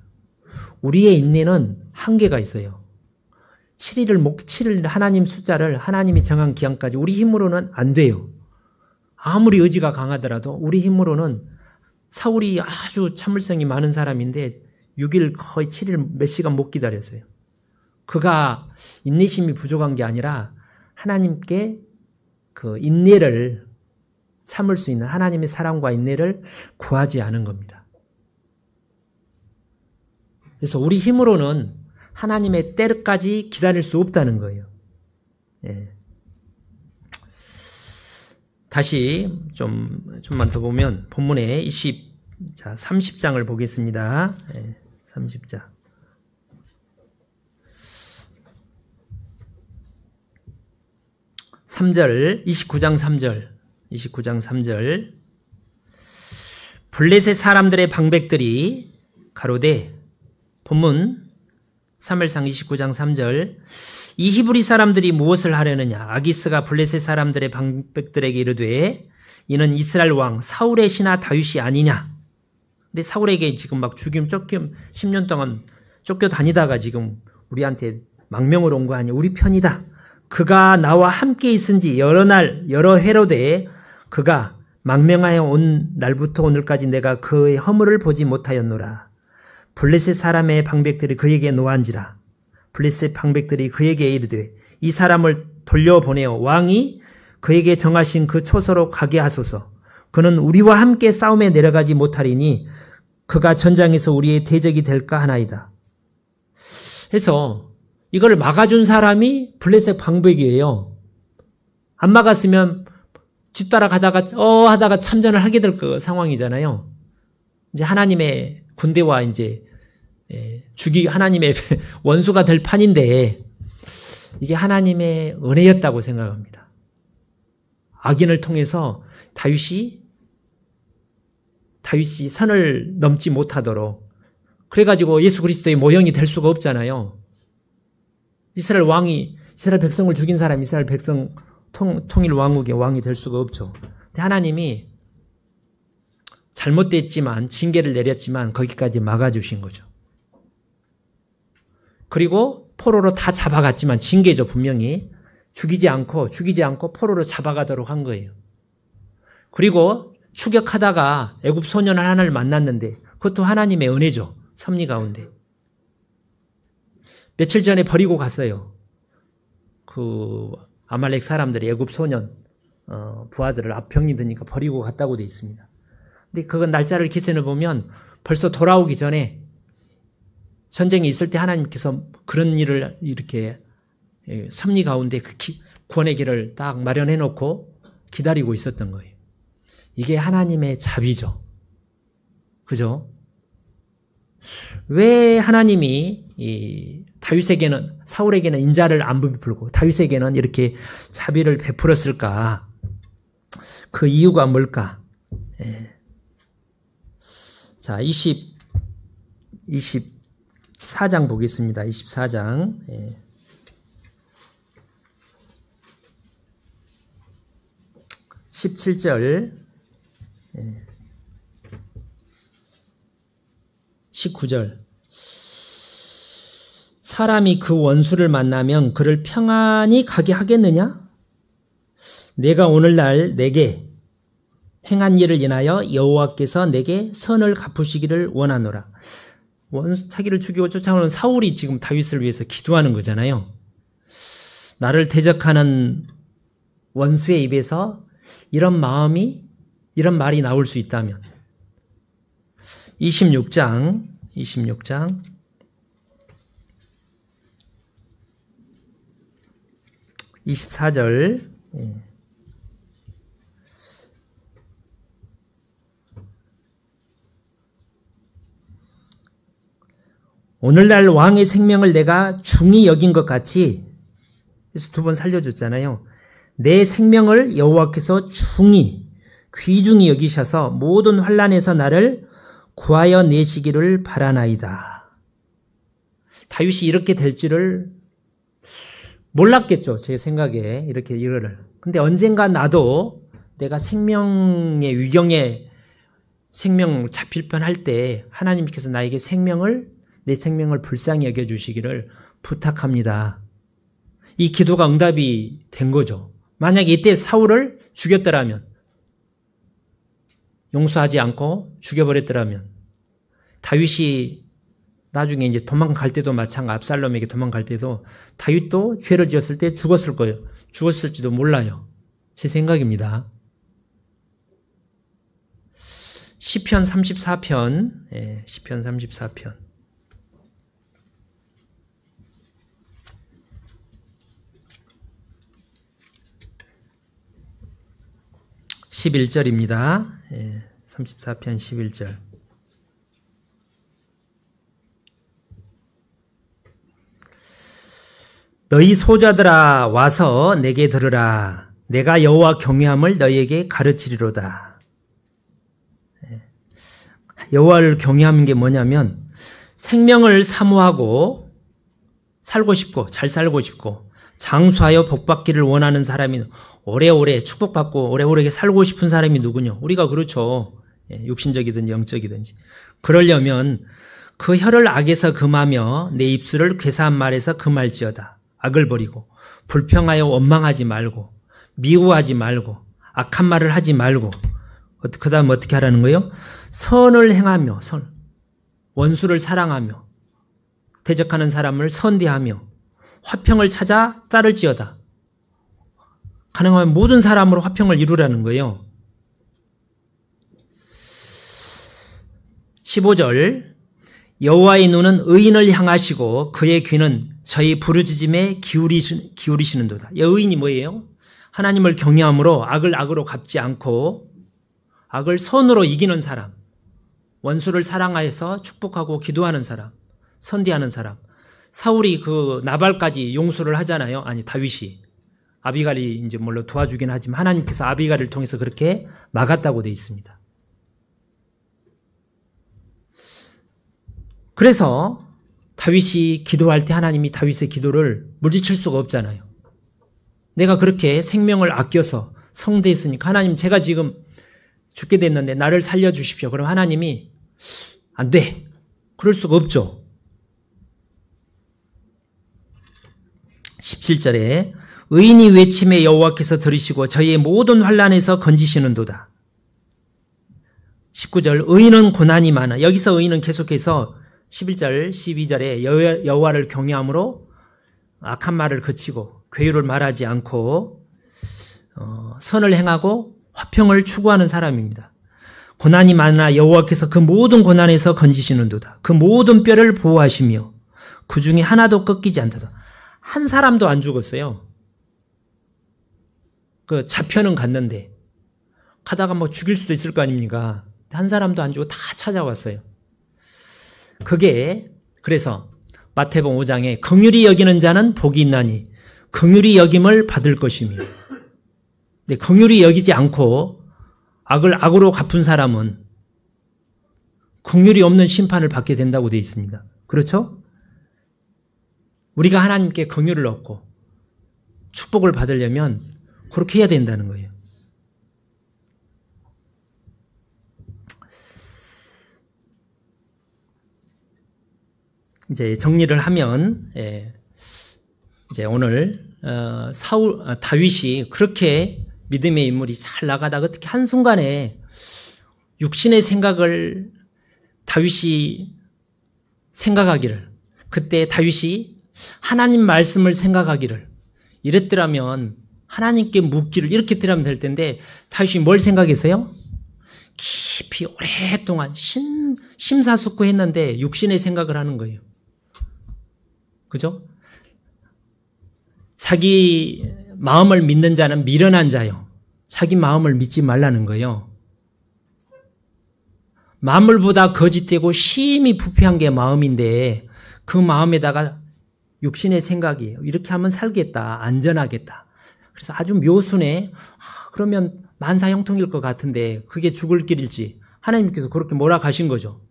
우리의 인내는 한계가 있어요. 7일 하나님 숫자를 하나님이 정한 기한까지 우리 힘으로는 안 돼요. 아무리 의지가 강하더라도 우리 힘으로는 사울이 아주 참을성이 많은 사람인데 6일 거의 7일 몇 시간 못 기다렸어요. 그가 인내심이 부족한 게 아니라 하나님께 그 인내를 참을 수 있는 하나님의 사랑과 인내를 구하지 않은 겁니다. 그래서 우리 힘으로는 하나님의 때까지 기다릴 수 없다는 거예요. 다시 좀만 더 보면 본문에 30장을 보겠습니다. 30장. 3절, 29장 3절. 블레셋 사람들의 방백들이 가로되 본문 3일상 29장 3절 이 히브리 사람들이 무엇을 하려느냐 아기스가 블레셋 사람들의 방백들에게 이르되 이는 이스라엘 왕 사울의 신하 다윗이 아니냐. 근데 사울에게 지금 막 죽임 10년 동안 쫓겨 다니다가 지금 우리한테 망명을 온 거 아니야. 우리 편이다. 그가 나와 함께 있은지 여러 해로되 그가 망명하여 온 날부터 오늘까지 내가 그의 허물을 보지 못하였노라. 블레셋 사람의 방백들이 그에게 노한지라. 블레셋 방백들이 그에게 이르되 이 사람을 돌려보내어 왕이 그에게 정하신 그 초소로 가게 하소서. 그는 우리와 함께 싸움에 내려가지 못하리니 그가 전장에서 우리의 대적이 될까 하나이다. 해서 이걸 막아준 사람이 블레셋 방백이에요. 안 막았으면 뒤따라 가다가 하다가 참전을 하게 될 그 상황이잖아요. 이제 하나님의 군대와 이제 하나님의 원수가 될 판인데 이게 하나님의 은혜였다고 생각합니다. 악인을 통해서 다윗이 선을 넘지 못하도록 그래가지고 예수 그리스도의 모형이 될 수가 없잖아요. 이스라엘 백성을 죽인 사람이 이스라엘 백성 통일 왕국의 왕이 될 수가 없죠. 근데 하나님이 잘못됐지만 징계를 내렸지만 거기까지 막아주신 거죠. 그리고 포로로 다 잡아갔지만 징계죠. 분명히 죽이지 않고 포로로 잡아가도록 한 거예요. 그리고 추격하다가 애굽 소년 하나를 만났는데 그것도 하나님의 은혜죠. 섭리 가운데. 며칠 전에 버리고 갔어요. 그 아말렉 사람들이 애굽 소년 부하들을 병이 드니까 버리고 갔다고 돼 있습니다. 근데 그건 날짜를 기세를 보면 벌써 돌아오기 전에 전쟁이 있을 때 하나님께서 그런 일을 이렇게 섭리 가운데 그 구원의 길을 딱 마련해 놓고 기다리고 있었던 거예요. 이게 하나님의 자비죠. 그죠? 왜 하나님이 사울에게는 인자를 안 베풀고 다윗에게는 이렇게 자비를 베풀었을까? 그 이유가 뭘까? 자, 24장 보겠습니다. 24장. 17절. 19절. 사람이 그 원수를 만나면 그를 평안히 가게 하겠느냐? 내가 오늘날 내게 행한 일을 인하여 여호와께서 내게 선을 갚으시기를 원하노라. 원수 자기를 죽이고 쫓아오는 사울이 지금 다윗을 위해서 기도하는 거잖아요. 나를 대적하는 원수의 입에서 이런 말이 나올 수 있다면 26장 24절. 오늘날 왕의 생명을 내가 중히 여긴 것 같이, 그래서 두 번 살려줬잖아요. 내 생명을 여호와께서 귀중히 여기셔서 모든 환난에서 나를 구하여 내시기를 바라나이다. 다윗이 이렇게 될 줄을 몰랐겠죠. 제 생각에 이렇게 이거를. 근데 언젠가 나도 내가 생명의 위경에 생명 잡힐 뻔할 때 하나님께서 나에게 내 생명을 불쌍히 여겨주시기를 부탁합니다. 이 기도가 응답이 된 거죠. 만약에 이때 사울을 죽였더라면, 용서하지 않고 죽여버렸더라면, 다윗이 나중에 이제 도망갈 때도 마찬가지, 압살롬에게 도망갈 때도 다윗도 죄를 지었을 때 죽었을 거예요. 죽었을지도 몰라요. 제 생각입니다. 시편 34편, 시편 34편. 11절입니다. 34편 11절. 너희 소자들아 와서 내게 들으라. 내가 여호와 경외함을 너희에게 가르치리로다. 여호와를 경외하는 게 뭐냐면 생명을 사모하고 살고 싶고 잘 살고 싶고 장수하여 복받기를 원하는 사람이 오래오래 축복받고 오래오래 살고 싶은 사람이 누구냐? 우리가 그렇죠. 육신적이든 영적이든지. 그러려면 그 혀를 악에서 금하며 내 입술을 괴사한 말에서 금할지어다. 악을 버리고 불평하여 원망하지 말고 미워하지 말고 악한 말을 하지 말고 그 다음 어떻게 하라는 거예요? 선을 행하며 원수를 사랑하며 대적하는 사람을 선대하며 화평을 찾아 따를지어다. 가능하면 모든 사람으로 화평을 이루라는 거예요. 15절 여호와의 눈은 의인을 향하시고 그의 귀는 저희 부르짖음에 기울이시는도다. 의인이 뭐예요? 하나님을 경외함으로 악을 악으로 갚지 않고 악을 선으로 이기는 사람, 원수를 사랑하여서 축복하고 기도하는 사람, 선대하는 사람. 사울이 그 나발까지 용서를 하잖아요. 아니, 다윗이. 아비갈이 이제 물론 도와주긴 하지만 하나님께서 아비갈을 통해서 그렇게 막았다고 되어 있습니다. 그래서 다윗이 기도할 때 하나님이 다윗의 기도를 물리칠 수가 없잖아요. 내가 그렇게 생명을 아껴서 성대했으니까 하나님 제가 지금 죽게 됐는데 나를 살려주십시오. 그럼 하나님이 안 돼. 그럴 수가 없죠. 17절에 의인이 외침에 여호와께서 들으시고 저희의 모든 환난에서 건지시는도다. 19절 의인은 고난이 많아. 여기서 의인은 계속해서 11절, 12절에 여호와를 경외함으로 악한 말을 그치고 괴유를 말하지 않고 선을 행하고 화평을 추구하는 사람입니다. 고난이 많아 여호와께서 그 모든 고난에서 건지시는도다. 그 모든 뼈를 보호하시며 그 중에 하나도 꺾이지 않다. 한 사람도 안 죽었어요. 그 잡혀는 갔는데 가다가 뭐 죽일 수도 있을 거 아닙니까? 한 사람도 안 죽고 다 찾아왔어요. 그게 그래서 마태복음 5장에 긍휼히 여기는 자는 복이 있나니 긍휼히 여김을 받을 것이며, 근데 긍휼히 여기지 않고 악을 악으로 갚은 사람은 긍휼이 없는 심판을 받게 된다고 되어 있습니다. 그렇죠? 우리가 하나님께 긍휼을 얻고 축복을 받으려면 그렇게 해야 된다는 거예요. 이제 정리를 하면 이제 오늘 다윗이 그렇게 믿음의 인물이 잘 나가다가 어떻게 한순간에 육신의 생각을 다윗이 생각하기를, 그때 다윗이 하나님 말씀을 생각하기를, 이랬더라면 하나님께 묻기를 이렇게 드리면 될 텐데 다윗이 뭘 생각했어요? 깊이 오랫동안 심사숙고했는데 육신의 생각을 하는 거예요. 그죠? 자기 마음을 믿는 자는 미련한 자요. 자기 마음을 믿지 말라는 거예요. 만물보다 거짓되고 심히 부패한 게 마음인데 그 마음에다가 육신의 생각이에요. 이렇게 하면 살겠다. 안전하겠다. 그래서 아주 묘순에 그러면 만사형통일 것 같은데 그게 죽을 길일지 하나님께서 그렇게 몰아가신 거죠.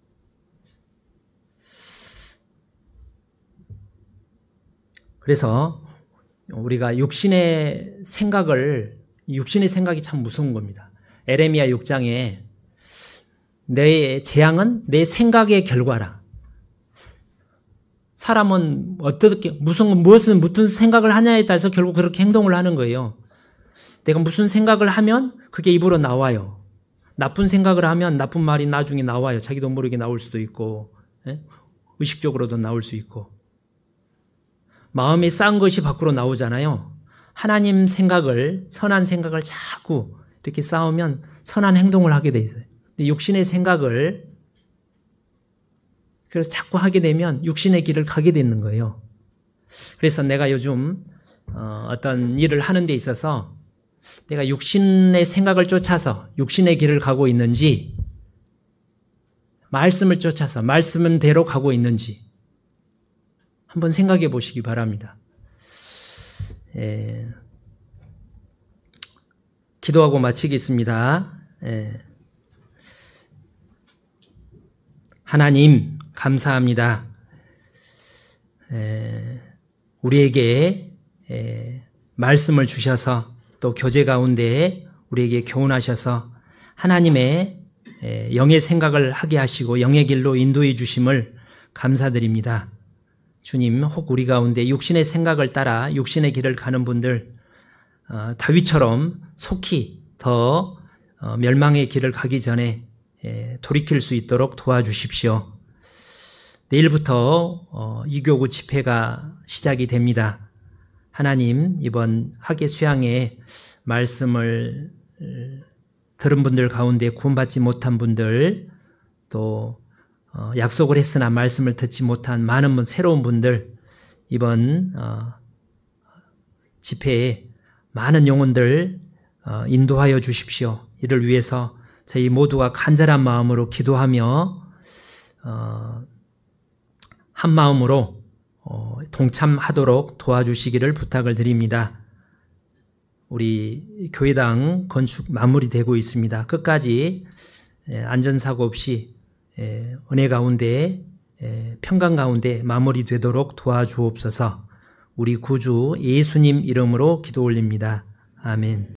그래서 우리가 육신의 생각이 참 무서운 겁니다. 에레미야 6장에 내 재앙은 내 생각의 결과라. 사람은 어떻게 무슨 생각을 하냐에 따라서 결국 그렇게 행동을 하는 거예요. 내가 무슨 생각을 하면 그게 입으로 나와요. 나쁜 생각을 하면 나쁜 말이 나중에 나와요. 자기도 모르게 나올 수도 있고, 의식적으로도 나올 수 있고. 마음에 쌓은 것이 밖으로 나오잖아요. 하나님 생각을, 선한 생각을 자꾸 이렇게 쌓으면 선한 행동을 하게 돼 있어요. 근데 육신의 생각을 그래서 자꾸 하게 되면 육신의 길을 가게 되는 거예요. 그래서 내가 요즘 어떤 일을 하는 데 있어서 내가 육신의 생각을 쫓아서 육신의 길을 가고 있는지, 말씀을 쫓아서 말씀대로 가고 있는지 한번 생각해 보시기 바랍니다. 기도하고 마치겠습니다. 하나님 감사합니다. 우리에게 말씀을 주셔서 또 교제 가운데 우리에게 교훈하셔서 하나님의 영의 생각을 하게 하시고 영의 길로 인도해 주심을 감사드립니다. 주님, 혹 우리 가운데 육신의 생각을 따라 육신의 길을 가는 분들, 다윗처럼 속히 더 멸망의 길을 가기 전에 돌이킬 수 있도록 도와주십시오. 내일부터 이교구 집회가 시작이 됩니다. 하나님, 이번 학예 수양회 말씀을 들은 분들 가운데 구원받지 못한 분들, 또 약속을 했으나 말씀을 듣지 못한 많은 분, 새로운 분들, 이번 집회에 많은 영혼들 인도하여 주십시오. 이를 위해서 저희 모두가 간절한 마음으로 기도하며 한 마음으로 동참하도록 도와주시기를 부탁을 드립니다. 우리 교회당 건축 마무리되고 있습니다. 끝까지 안전사고 없이 은혜 가운데 평강 가운데 마무리되도록 도와주옵소서. 우리 구주 예수님 이름으로 기도 올립니다. 아멘.